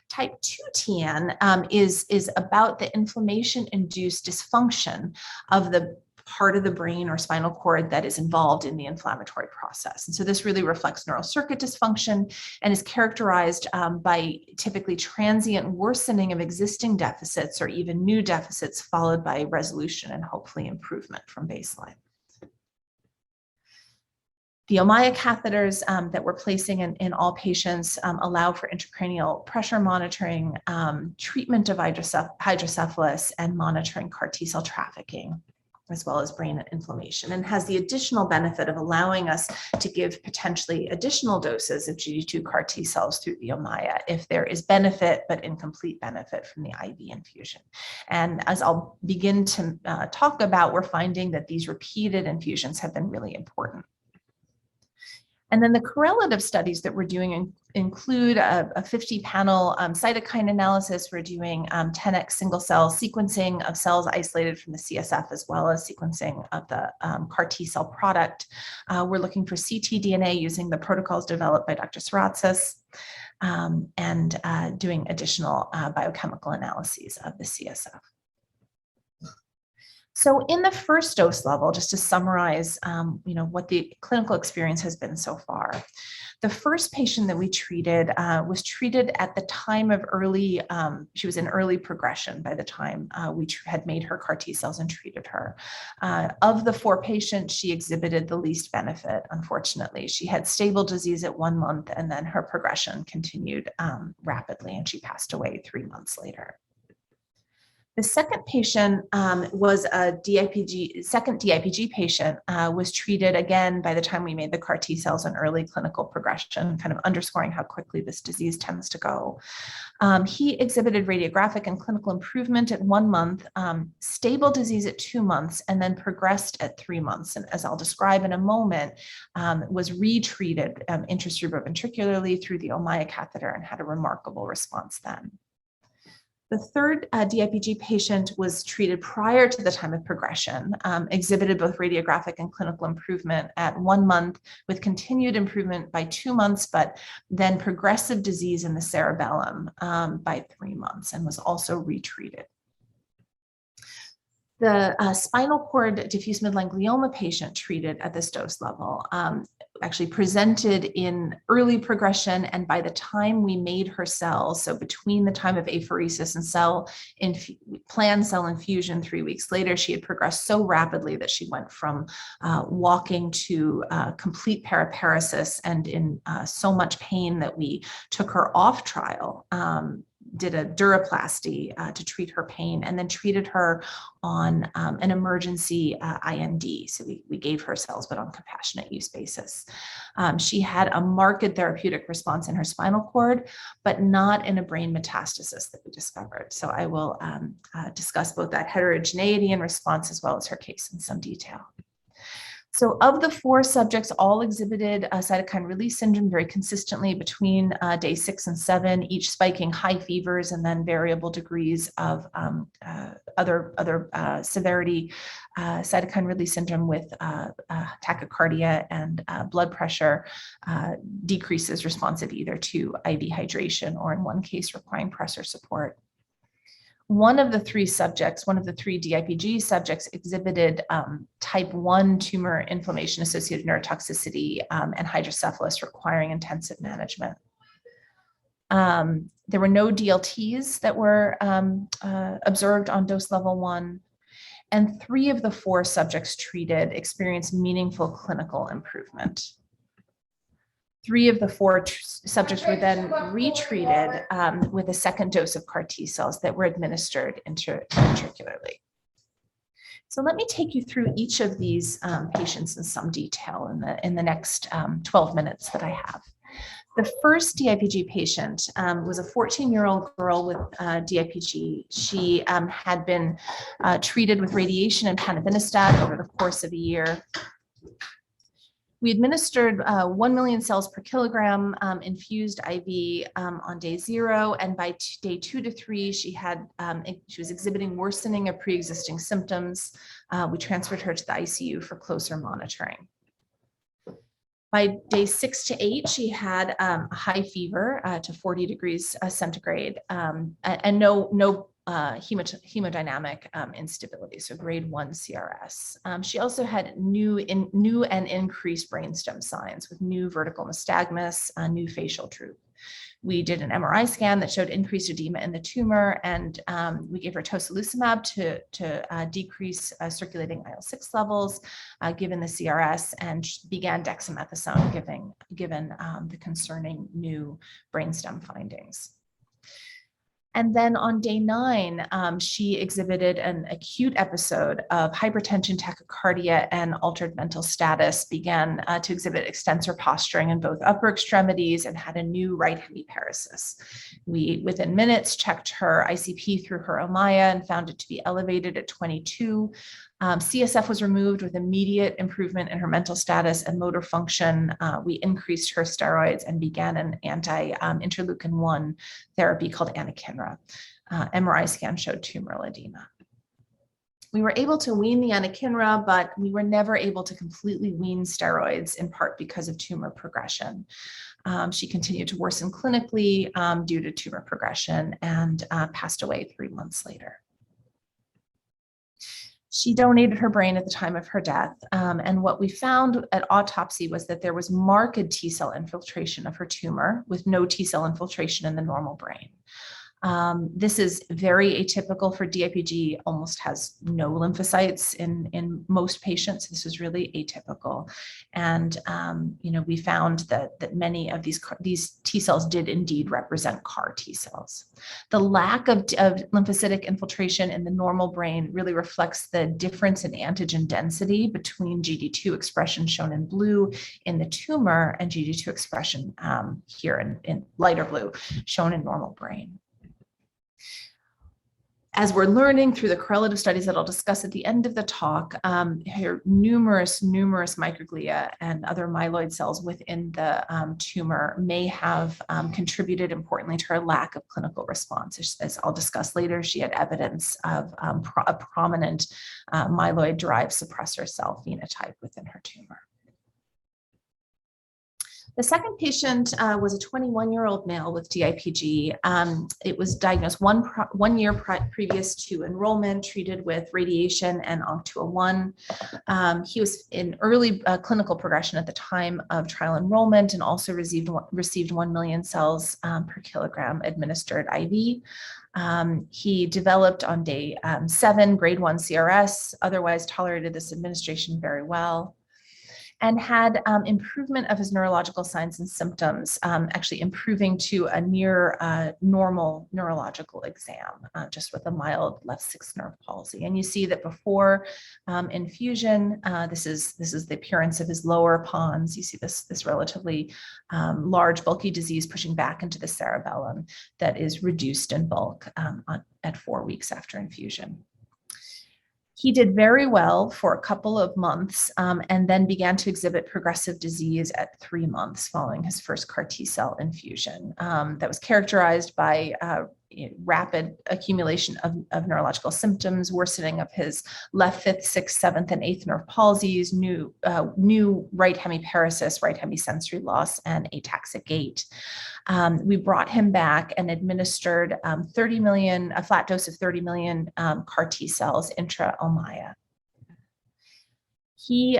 S4: Type 2 TN is about the inflammation-induced dysfunction of the part of the brain or spinal cord that is involved in the inflammatory process. And so this really reflects neural circuit dysfunction and is characterized by typically transient worsening of existing deficits or even new deficits, followed by resolution and hopefully improvement from baseline. The Ommaya catheters that we're placing in all patients allow for intracranial pressure monitoring, treatment of hydrocephalus, and monitoring CAR T cell trafficking, as well as brain inflammation, and has the additional benefit of allowing us to give potentially additional doses of GD2 CAR T cells through the Ommaya if there is benefit but incomplete benefit from the IV infusion. And as I'll begin to talk about, we're finding that these repeated infusions have been really important. And then the correlative studies that we're doing include a 50-panel cytokine analysis. We're doing 10x single-cell sequencing of cells isolated from the CSF, as well as sequencing of the CAR T cell product. We're looking for ctDNA using the protocols developed by Dr. Saratzis, and doing additional biochemical analyses of the CSF. So in the first dose level, just to summarize, what the clinical experience has been so far, the first patient that we treated was treated at the time of she was in early progression by the time we had made her CAR T cells and treated her. Of the 4 patients, she exhibited the least benefit, unfortunately. She had stable disease at 1 month, and then her progression continued rapidly, and she passed away 3 months later. The second patient was a second DIPG patient, was treated again by the time we made the CAR T cells in early clinical progression, kind of underscoring how quickly this disease tends to go. He exhibited radiographic and clinical improvement at 1 month, stable disease at 2 months, and then progressed at 3 months. And as I'll describe in a moment, was retreated intracerebroventricularly through the Ommaya catheter and had a remarkable response then. The third DIPG patient was treated prior to the time of progression, exhibited both radiographic and clinical improvement at 1 month, with continued improvement by 2 months, but then progressive disease in the cerebellum by 3 months, and was also retreated. The spinal cord diffuse midline glioma patient treated at this dose level actually presented in early progression, and by the time we made her cells, so between the time of apheresis and planned cell infusion 3 weeks later, she had progressed so rapidly that she went from walking to complete paraparesis and in so much pain that we took her off trial did a duroplasty to treat her pain, and then treated her on an emergency IND. So we gave her cells, but on compassionate use basis. She had a marked therapeutic response in her spinal cord, but not in a brain metastasis that we discovered. So I will discuss both that heterogeneity and response as well as her case in some detail. So of the 4 subjects, all exhibited cytokine release syndrome very consistently between day 6 and 7, each spiking high fevers and then variable degrees of other severity cytokine release syndrome with tachycardia and blood pressure decreases responsive either to IV hydration or in one case requiring pressor support. One of the 3 subjects, one of the 3 DIPG subjects exhibited type 1 tumor inflammation-associated neurotoxicity and hydrocephalus requiring intensive management. There were no DLTs that were observed on dose level 1, and 3 of the 4 subjects treated experienced meaningful clinical improvement. 3 of the 4 subjects were then retreated with a second dose of CAR T cells that were administered intraventrically. So let me take you through each of these patients in some detail in the next 12 minutes that I have. The first DIPG patient was a 14-year-old girl with DIPG. She had been treated with radiation and panovinostat over the course of a year. We administered 1 million cells per kilogram infused IV on day 0, and by day 2 to 3, she was exhibiting worsening of pre-existing symptoms. We transferred her to the ICU for closer monitoring. By day 6 to 8, she had a high fever to 40 degrees centigrade and no hemodynamic instability, so grade 1 CRS. She also had new and increased brainstem signs with new vertical nystagmus, new facial droop. We did an MRI scan that showed increased edema in the tumor, and we gave her tocilizumab to decrease circulating IL-6 levels given the CRS, and began dexamethasone given the concerning new brainstem findings. And then on day 9, she exhibited an acute episode of hypertension, tachycardia, and altered mental status, began to exhibit extensor posturing in both upper extremities, and had a new right hemiparesis. We, within minutes, checked her ICP through her Ommaya and found it to be elevated at 22. CSF was removed with immediate improvement in her mental status and motor function. We increased her steroids and began an anti-interleukin-1 therapy called anakinra. MRI scan showed tumoral edema. We were able to wean the anakinra, but we were never able to completely wean steroids, in part because of tumor progression. She continued to worsen clinically due to tumor progression and passed away 3 months later. She donated her brain at the time of her death, and what we found at autopsy was that there was marked T cell infiltration of her tumor with no T cell infiltration in the normal brain. This is very atypical for DIPG, almost has no lymphocytes in most patients. This is really atypical. And we found that many of these T cells did indeed represent CAR T cells. The lack of lymphocytic infiltration in the normal brain really reflects the difference in antigen density between GD2 expression shown in blue in the tumor and GD2 expression here in lighter blue shown in normal brain. As we're learning through the correlative studies that I'll discuss at the end of the talk, here numerous microglia and other myeloid cells within the tumor may have contributed importantly to her lack of clinical response. As I'll discuss later, she had evidence of a prominent myeloid-derived suppressor cell phenotype within her tumor. The second patient was a 21-year-old male with DIPG. It was diagnosed one year previous to enrollment, treated with radiation and ONC201. He was in early clinical progression at the time of trial enrollment and also received 1 million cells per kilogram administered IV. He developed on day 7 grade 1 CRS, otherwise tolerated this administration very well. and had improvement of his neurological signs and symptoms, actually improving to a near normal neurological exam, just with a mild left sixth nerve palsy. And you see that before infusion, this is the appearance of his lower pons. You see this relatively large, bulky disease pushing back into the cerebellum that is reduced in bulk at 4 weeks after infusion. He did very well for a couple of months and then began to exhibit progressive disease at 3 months following his first CAR T-cell infusion that was characterized by rapid accumulation of neurological symptoms, worsening of his left, fifth, sixth, seventh, and eighth nerve palsies, new right hemiparesis, right hemisensory loss, and ataxic gait. We brought him back and administered a flat dose of 30 million CAR T cells intra-Ommaya. He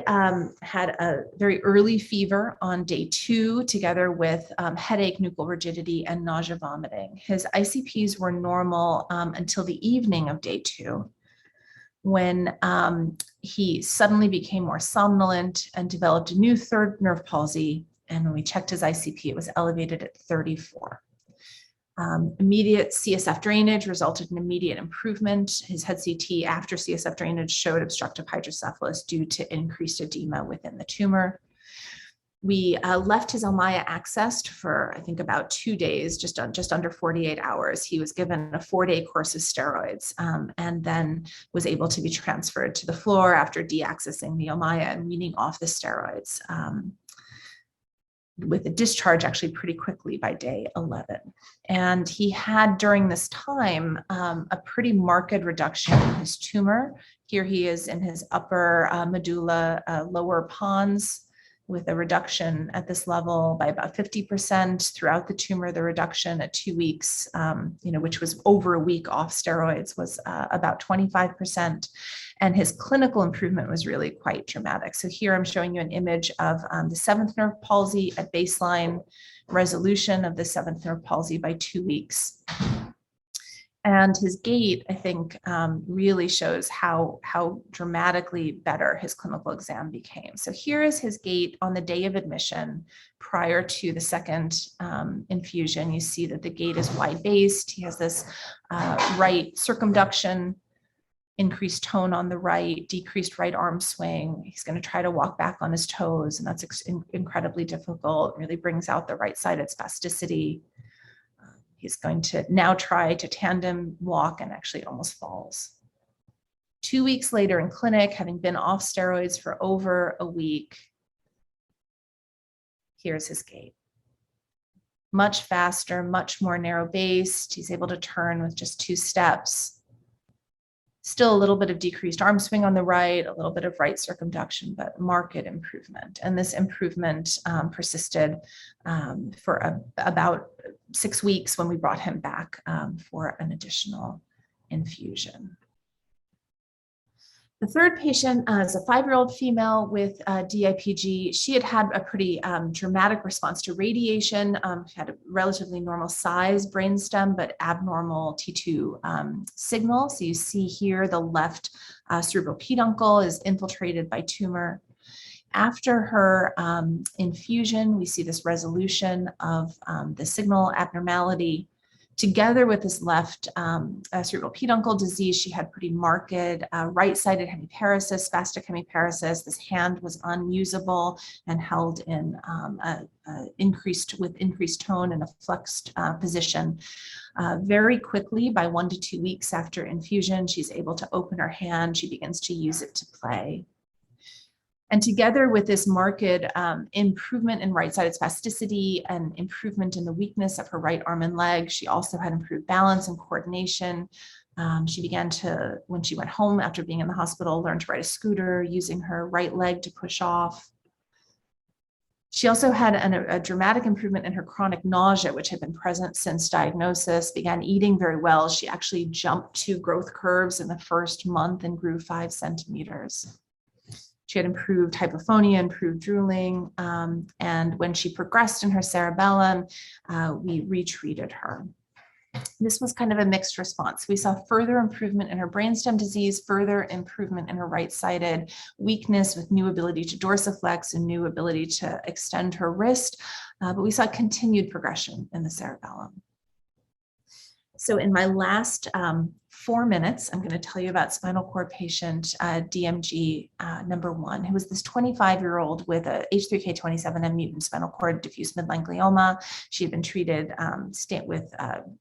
S4: had a very early fever on day 2, together with headache, nuchal rigidity, and nausea, vomiting. His ICPs were normal until the evening of day 2, when he suddenly became more somnolent and developed a new third nerve palsy. And when we checked his ICP, it was elevated at 34. Immediate CSF drainage resulted in immediate improvement. His head CT after CSF drainage showed obstructive hydrocephalus due to increased edema within the tumor. We left his Ommaya accessed for, I think, about 2 days, just under 48 hours. He was given a 4-day course of steroids and then was able to be transferred to the floor after deaccessing the Ommaya and weaning off the steroids, with a discharge actually pretty quickly by day 11. And he had during this time a pretty marked reduction in his tumor. Here he is in his upper medulla, lower pons, with a reduction at this level by about 50% throughout the tumor. The reduction at 2 weeks, which was over a week off steroids, was about 25%. And his clinical improvement was really quite dramatic. So here I'm showing you an image of the seventh nerve palsy at baseline, resolution of the seventh nerve palsy by 2 weeks. And his gait, I think, really shows how dramatically better his clinical exam became. So here is his gait on the day of admission prior to the second infusion. You see that the gait is wide-based. He has this right circumduction, increased tone on the right, decreased right arm swing. He's going to try to walk back on his toes, and that's incredibly difficult. It really brings out the right-sided spasticity. He's going to now try to tandem walk and actually almost falls. 2 weeks later in clinic, having been off steroids for over a week, here's his gait. Much faster, much more narrow-based. He's able to turn with just 2 steps. Still a little bit of decreased arm swing on the right, a little bit of right circumduction, but marked improvement. And this improvement persisted for about 6 weeks when we brought him back for an additional infusion. The third patient is a 5-year-old female with DIPG. She had a pretty dramatic response to radiation. She had a relatively normal size brainstem, but abnormal T2 signal. So you see here the left cerebral peduncle is infiltrated by tumor. After her infusion, we see this resolution of the signal abnormality. Together with this left cerebral peduncle disease, she had pretty marked right-sided hemiparesis, spastic hemiparesis. This hand was unusable and held in increased tone in a flexed position. Very quickly, by 1 to 2 weeks after infusion, she's able to open her hand. She begins to use it to play. And together with this marked improvement in right-sided spasticity and improvement in the weakness of her right arm and leg, she also had improved balance and coordination. She began to, when she went home after being in the hospital, learn to ride a scooter using her right leg to push off. She also had a dramatic improvement in her chronic nausea, which had been present since diagnosis, began eating very well. She actually jumped 2 growth curves in the first month and grew 5 centimeters. She had improved hypophonia, improved drooling, and when she progressed in her cerebellum, we retreated her. This was kind of a mixed response. We saw further improvement in her brainstem disease, further improvement in her right-sided weakness with new ability to dorsiflex and new ability to extend her wrist, but we saw continued progression in the cerebellum. So in my last 4 minutes, I'm going to tell you about spinal cord patient DMG number 1, who was this 25-year-old with a H3K27M mutant spinal cord diffuse midline glioma. She had been treated with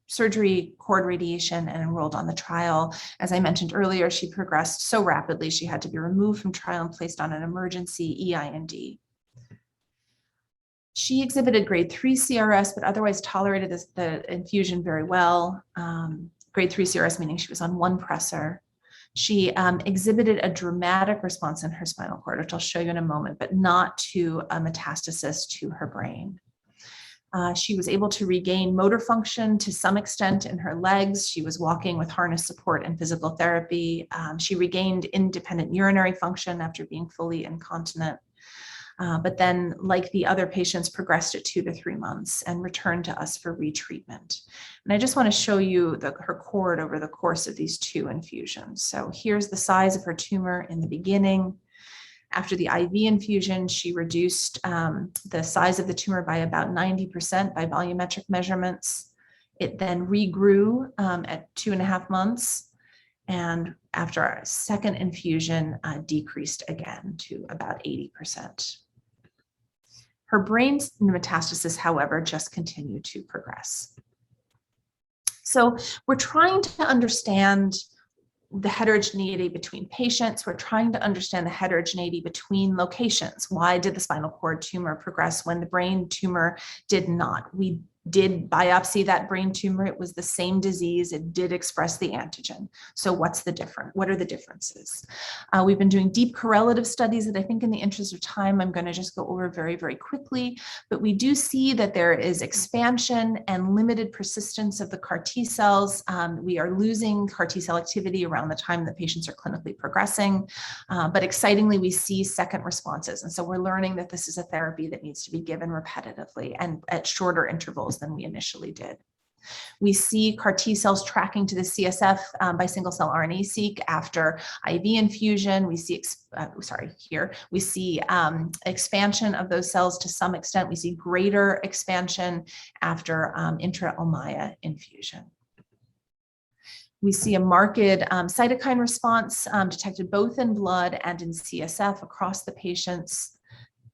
S4: surgery, cord radiation, and enrolled on the trial. As I mentioned earlier, she progressed so rapidly she had to be removed from trial and placed on an emergency EIND. She exhibited grade 3 CRS, but otherwise tolerated the infusion very well. Grade 3 CRS meaning she was on 1 pressor. She exhibited a dramatic response in her spinal cord, which I'll show you in a moment, but not to a metastasis to her brain. She was able to regain motor function to some extent in her legs. She was walking with harness support and physical therapy. She regained independent urinary function after being fully incontinent. But then, like the other patients, progressed at 2 to 3 months and returned to us for retreatment. And I just want to show you her cord over the course of these 2 infusions. So here's the size of her tumor in the beginning. After the IV infusion, she reduced the size of the tumor by about 90% by volumetric measurements. It then regrew at 2.5 months. And after our second infusion, decreased again to about 80%. Her brain metastasis, however, just continued to progress. So we're trying to understand the heterogeneity between patients. We're trying to understand the heterogeneity between locations. Why did the spinal cord tumor progress when the brain tumor did not? We did biopsy that brain tumor. It was the same disease. It did express the antigen. So what's the difference? What are the differences? We've been doing deep correlative studies that I think in the interest of time, I'm going to just go over very, very quickly. But we do see that there is expansion and limited persistence of the CAR T cells. We are losing CAR T cell activity around the time that patients are clinically progressing. But excitingly, we see second responses. And so we're learning that this is a therapy that needs to be given repetitively and at shorter intervals than we initially did. We see CAR T cells tracking to the CSF by single-cell RNA-seq after IV infusion. We see, we see expansion of those cells to some extent. We see greater expansion after intra-Ommaya infusion. We see a marked cytokine response detected both in blood and in CSF across the patients.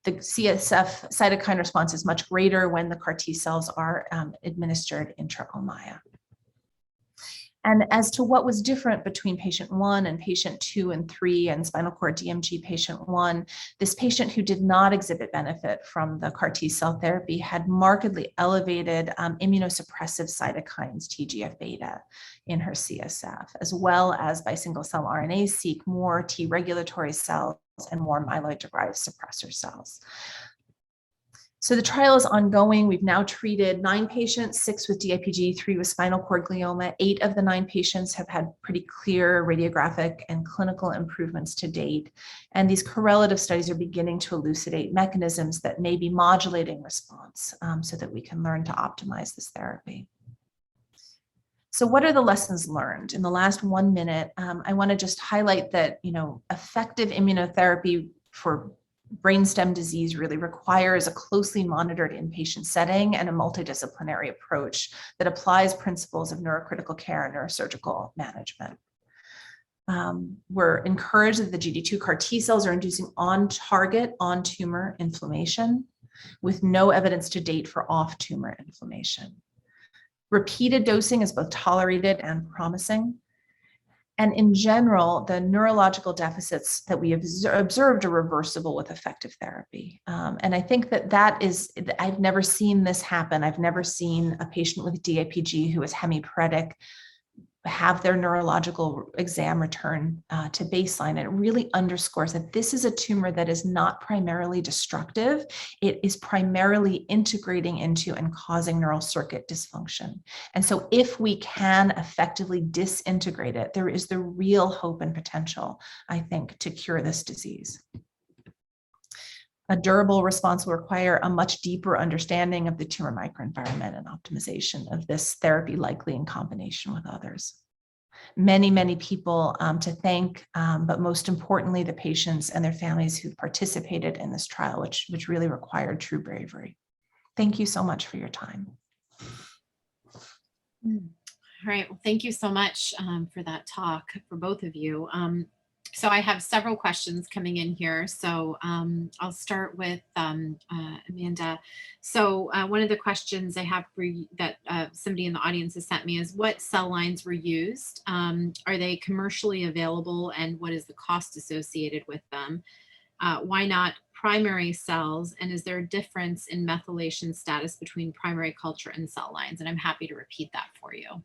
S4: The CSF cytokine response is much greater when the CAR T cells are administered intra-Ommaya. And as to what was different between patient 1 and patient 2 and 3 and spinal cord DMG patient 1, this patient who did not exhibit benefit from the CAR T cell therapy had markedly elevated immunosuppressive cytokines, TGF-beta, in her CSF, as well as by single-cell RNA-seq more T regulatory cells and more myeloid-derived suppressor cells. So the trial is ongoing. We've now treated 9 patients, 6 with DIPG, 3 with spinal cord glioma. 8 of the 9 patients have had pretty clear radiographic and clinical improvements to date. And these correlative studies are beginning to elucidate mechanisms that may be modulating response so that we can learn to optimize this therapy. So what are the lessons learned? In the last 1 minute, I want to just highlight that, effective immunotherapy for brainstem disease really requires a closely monitored inpatient setting and a multidisciplinary approach that applies principles of neurocritical care and neurosurgical management. We're encouraged that the GD2 CAR T cells are inducing on-target, on-tumor inflammation with no evidence to date for off-tumor inflammation. Repeated dosing is both tolerated and promising. And in general, the neurological deficits that we have observed are reversible with effective therapy. And I think that is, I've never seen this happen. I've never seen a patient with DIPG who is hemiparetic have their neurological exam return to baseline. It really underscores that this is a tumor that is not primarily destructive. It is primarily integrating into and causing neural circuit dysfunction. And so if we can effectively disintegrate it, there is the real hope and potential, I think, to cure this disease. A durable response will require a much deeper understanding of the tumor microenvironment and optimization of this therapy, likely in combination with others. Many, many people to thank, but most importantly, the patients and their families who participated in this trial, which really required true bravery. Thank you so much for your time.
S1: All right. Well, thank you so much for that talk for both of you. So I have several questions coming in here. So I'll start with Amanda. So one of the questions I have for you that somebody in the audience has sent me is, what cell lines were used? Are they commercially available, and what is the cost associated with them? Why not primary cells? And is there a difference in methylation status between primary culture and cell lines? And I'm happy to repeat that for you.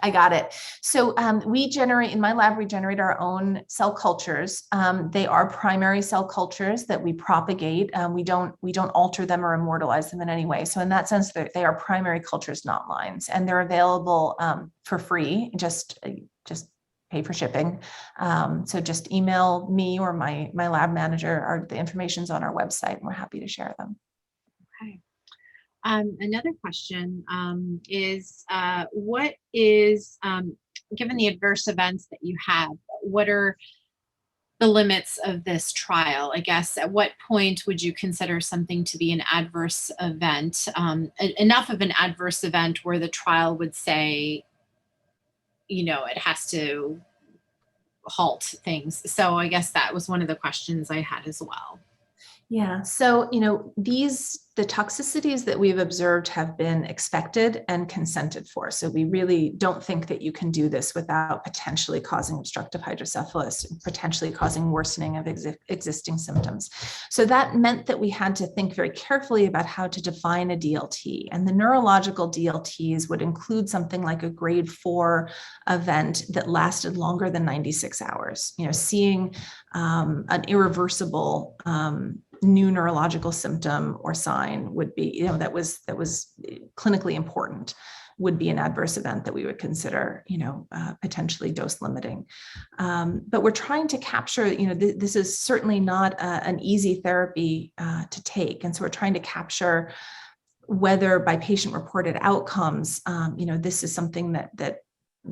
S4: I got it. So we generate, in my lab, we generate our own cell cultures. They are primary cell cultures that we propagate. We don't alter them or immortalize them in any way. So in that sense, they are primary cultures, not lines, and they're available for free. Just pay for shipping. So just email me or my lab manager. The information's on our website, and we're happy to share them.
S1: Okay. Another question is, what is, given the adverse events that you have, what are the limits of this trial? I guess, at what point would you consider something to be an adverse event, enough of an adverse event where the trial would say, it has to halt things? So I guess that was one of the questions I had as well.
S4: Yeah, so, the toxicities that we've observed have been expected and consented for. So we really don't think that you can do this without potentially causing obstructive hydrocephalus, potentially causing worsening of existing symptoms. So that meant that we had to think very carefully about how to define a DLT. And the neurological DLTs would include something like a grade 4 event that lasted longer than 96 hours. Seeing an irreversible new neurological symptom or sign would be, that was clinically important, would be an adverse event that we would consider, potentially dose limiting. But we're trying to capture, this is certainly not an easy therapy to take. And so we're trying to capture whether by patient reported outcomes, this is something that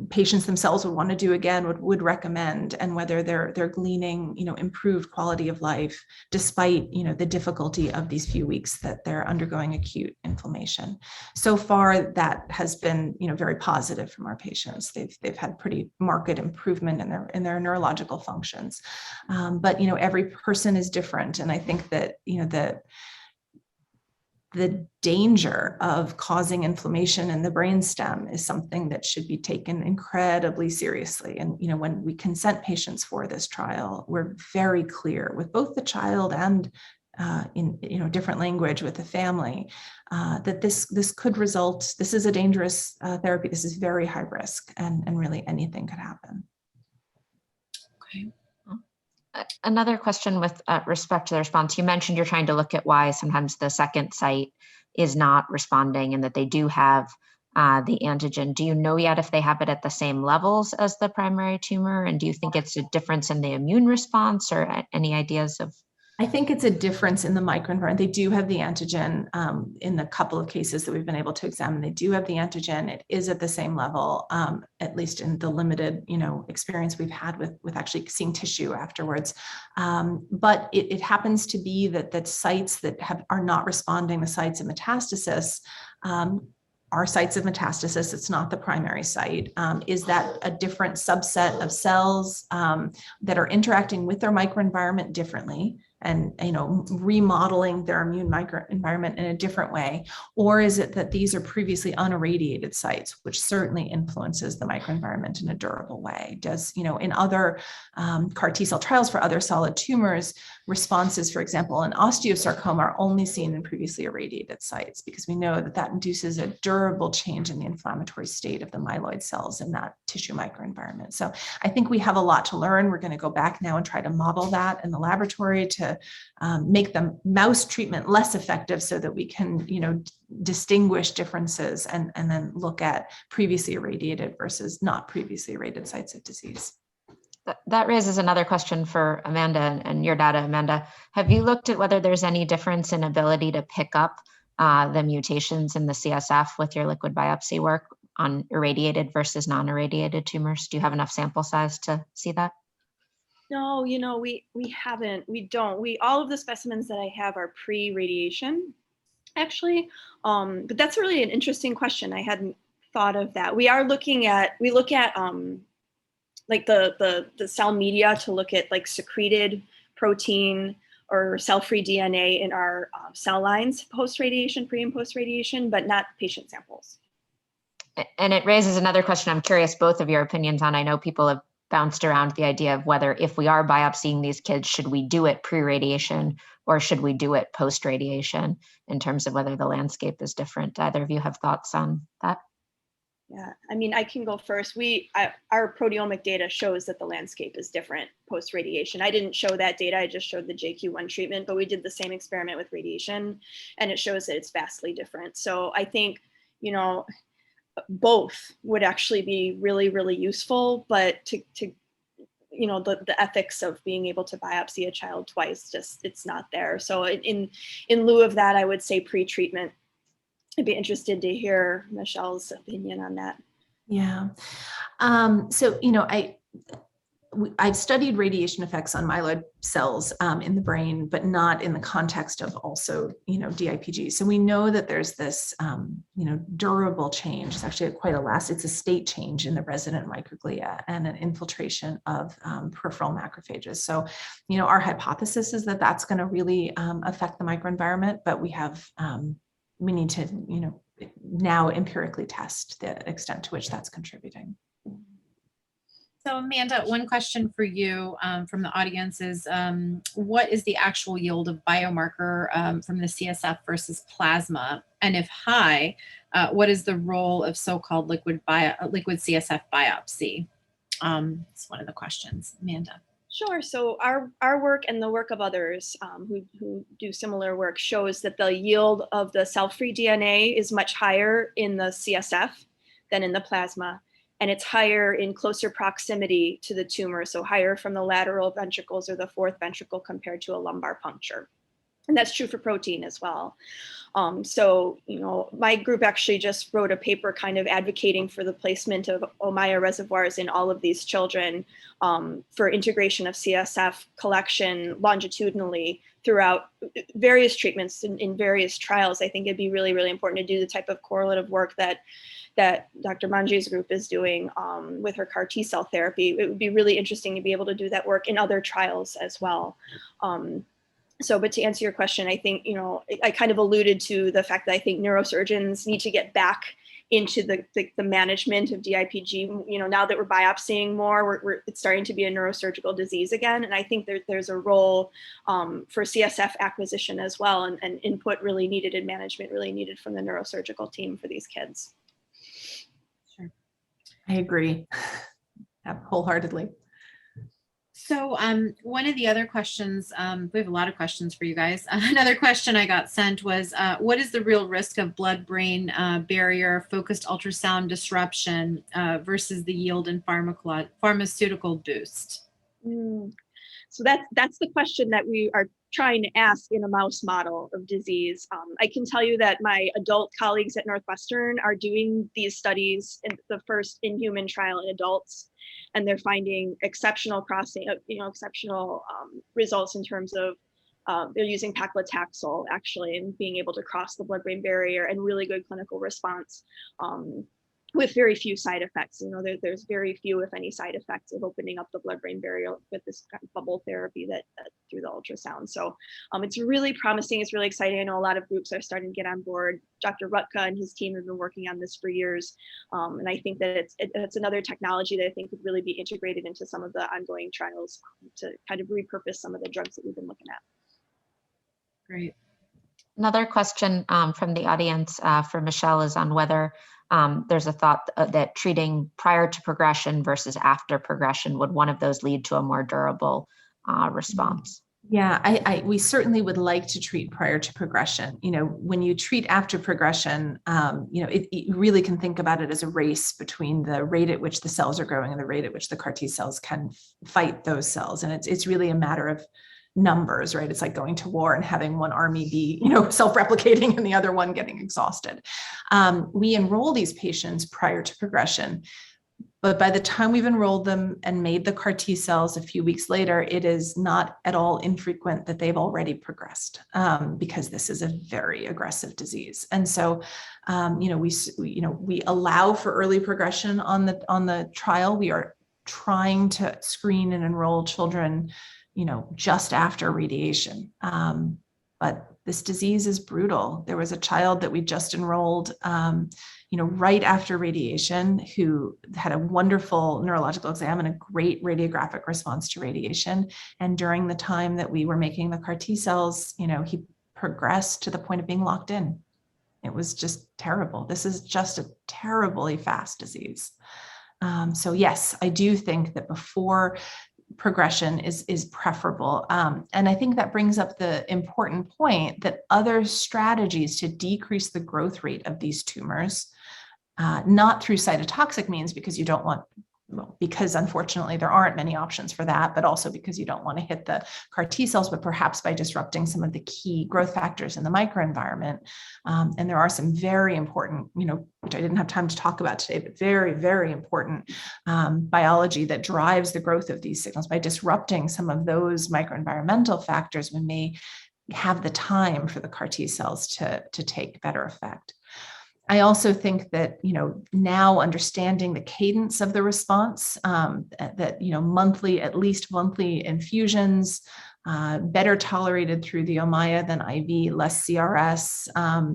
S4: patients themselves would want to do again, would recommend, and whether they're gleaning, improved quality of life despite, the difficulty of these few weeks that they're undergoing acute inflammation. So far, that has been, very positive from our patients. They've had pretty marked improvement in their neurological functions. But every person is different, and I think that the danger of causing inflammation in the brainstem is something that should be taken incredibly seriously. And, when we consent patients for this trial, we're very clear with both the child and in different language with the family that this could result, this is a dangerous therapy. This is very high risk, and really anything could happen.
S1: Okay.
S2: Another question with respect to the response, you mentioned you're trying to look at why sometimes the second site is not responding and that they do have the antigen. Do you know yet if they have it at the same levels as the primary tumor? And do you think it's a difference in the immune response, or any ideas of?
S4: I think it's a difference in the microenvironment. They do have the antigen in the couple of cases that we've been able to examine. They do have the antigen. It is at the same level, at least in the limited, experience we've had with actually seeing tissue afterwards. But it happens to be that sites that are not responding, the sites of metastasis, are sites of metastasis. It's not the primary site. Is that a different subset of cells that are interacting with their microenvironment differently, and remodeling their immune microenvironment in a different way? Or is it that these are previously unirradiated sites, which certainly influences the microenvironment in a durable way? Does, in other CAR T cell trials for other solid tumors, responses, for example, in osteosarcoma are only seen in previously irradiated sites, because we know that induces a durable change in the inflammatory state of the myeloid cells in that tissue microenvironment. So I think we have a lot to learn. We're going to go back now and try to model that in the laboratory to make the mouse treatment less effective, so that we can, distinguish differences and then look at previously irradiated versus not previously irradiated sites of disease.
S2: That raises another question for Amanda and your data, Amanda. Have you looked at whether there's any difference in ability to pick up the mutations in the CSF with your liquid biopsy work on irradiated versus non-irradiated tumors? Do you have enough sample size to see that?
S3: No, we haven't. We don't. All of the specimens that I have are pre-radiation, actually. But that's really an interesting question. I hadn't thought of that. We look at like the cell media to look at like secreted protein or cell-free DNA in our cell lines post-radiation, pre and post-radiation, but not patient samples.
S2: And it raises another question I'm curious both of your opinions on. I know people have bounced around the idea of whether, if we are biopsying these kids, should we do it pre-radiation or should we do it post-radiation in terms of whether the landscape is different? Either of you have thoughts on that?
S3: Yeah, I mean, I can go first. Our proteomic data shows that the landscape is different post-radiation. I didn't show that data, I just showed the JQ1 treatment, but we did the same experiment with radiation and it shows that it's vastly different. So I think, both would actually be really, really useful, but the ethics of being able to biopsy a child twice, it's not there. So in lieu of that, I would say pre-treatment. I'd be interested to hear Michelle's opinion on that.
S4: Yeah. So, I've studied radiation effects on myeloid cells in the brain, but not in the context of also, DIPG. So we know that there's this, durable change. It's actually it's a state change in the resident microglia and an infiltration of peripheral macrophages. So, our hypothesis is that that's going to really affect the microenvironment, but we need to, now empirically test the extent to which that's contributing.
S1: So Amanda, one question for you from the audience is, what is the actual yield of biomarker from the CSF versus plasma? And if high, what is the role of so-called liquid CSF biopsy? It's one of the questions, Amanda.
S3: Sure. So our work and the work of others who do similar work shows that the yield of the cell-free DNA is much higher in the CSF than in the plasma. And it's higher in closer proximity to the tumor, so higher from the lateral ventricles or the fourth ventricle compared to a lumbar puncture. And that's true for protein as well. So, my group actually just wrote a paper kind of advocating for the placement of Ommaya reservoirs in all of these children for integration of CSF collection longitudinally throughout various treatments in various trials. I think it'd be really, really important to do the type of correlative work that Dr. Manji's group is doing with her CAR T cell therapy. It would be really interesting to be able to do that work in other trials as well. But to answer your question, I think, I kind of alluded to the fact that I think neurosurgeons need to get back into the management of DIPG. Now that we're biopsying more, it's starting to be a neurosurgical disease again. And I think there's a role for CSF acquisition as well, and input really needed and management really needed from the neurosurgical team for these kids.
S1: Sure.
S4: I agree wholeheartedly.
S1: So one of the other questions, we have a lot of questions for you guys. Another question I got sent was, what is the real risk of blood-brain barrier focused ultrasound disruption versus the yield and pharmaceutical boost?
S3: So that's the question that we are trying to ask in a mouse model of disease. I can tell you that my adult colleagues at Northwestern are doing these studies in the first in-human trial in adults, and they're finding exceptional results in terms of they're using paclitaxel actually and being able to cross the blood-brain barrier, and really good clinical response with very few side effects. There's very few, if any, side effects of opening up the blood-brain barrier with this kind of bubble therapy that through the ultrasound. So it's really promising. It's really exciting. I know a lot of groups are starting to get on board. Dr. Rutka and his team have been working on this for years. And I think that it's another technology that I think could really be integrated into some of the ongoing trials to kind of repurpose some of the drugs that we've been looking at.
S1: Great.
S2: Another question from the audience for Michelle is on whether there's a thought that treating prior to progression versus after progression, would one of those lead to a more durable response?
S4: Yeah, we certainly would like to treat prior to progression. You know, when you treat after progression, you know, you really can think about it as a race between the rate at which the cells are growing and the rate at which the CAR T cells can fight those cells. And it's really a matter of numbers, right? It's like going to war and having one army be, you know, self-replicating and the other one getting exhausted. We enroll these patients prior to progression. But by the time we've enrolled them and made the CAR T cells a few weeks later, it is not at all infrequent that they've already progressed, because this is a very aggressive disease. And so, you know, we allow for early progression on the trial. We are trying to screen and enroll children, you know, just after radiation. But this disease is brutal. There was a child that we just enrolled, you know, right after radiation, who had a wonderful neurological exam and a great radiographic response to radiation. And during the time that we were making the CAR T cells, you know, he progressed to the point of being locked in. It was just terrible. This is just a terribly fast disease. So yes, I do think that before progression is preferable. And I think that brings up the important point that other strategies to decrease the growth rate of these tumors, not through cytotoxic means, because you don't want, well, because unfortunately there aren't many options for that, but also because you don't want to hit the CAR T cells, but perhaps by disrupting some of the key growth factors in the microenvironment. And there are some very important, you know, which I didn't have time to talk about today, but very, very important biology that drives the growth of these signals. By disrupting some of those microenvironmental factors, we may have the time for the CAR T cells to take better effect. I also think that, you know, now understanding the cadence of the response, that, you know, at least monthly infusions, better tolerated through the Ommaya than IV, less CRS,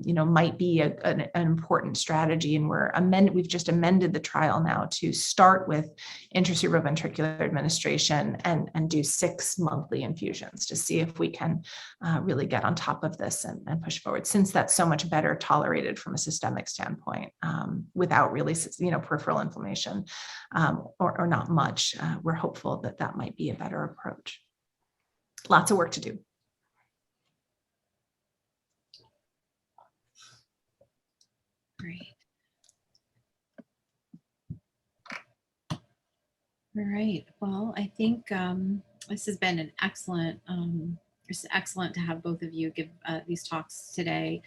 S4: you know, might be an important strategy. And we've just amended the trial now to start with intracerebroventricular administration and do 6 monthly infusions to see if we can really get on top of this and push forward, since that's so much better tolerated from a systemic standpoint, without really, you know, peripheral inflammation, or not much. We're hopeful that that might be a better approach. Lots of work to do.
S1: Great. All right. Well, I think this has been an excellent. It's excellent to have both of you give these talks today.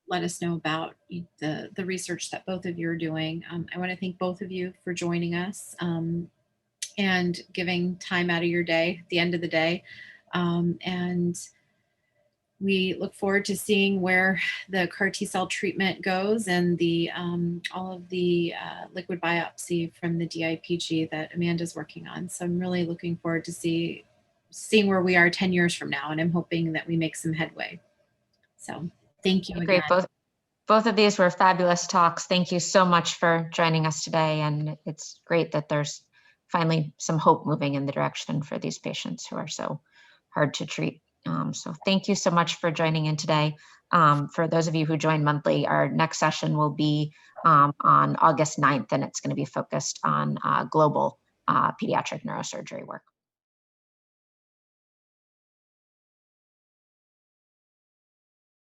S1: Let us know about the research that both of you are doing. I want to thank both of you for joining us and giving time out of your day at the end of the day. And we look forward to seeing where the CAR T cell treatment goes and the all of the liquid biopsy from the DIPG that Amanda's working on. So I'm really looking forward to seeing where we are 10 years from now, and I'm hoping that we make some headway. So thank you again.
S2: Great. Both of these were fabulous talks. Thank you so much for joining us today. And it's great that there's finally some hope moving in the direction for these patients who are so hard to treat. So thank you so much for joining in today. For those of you who join monthly, our next session will be on August 9th, and it's going to be focused on global pediatric neurosurgery work.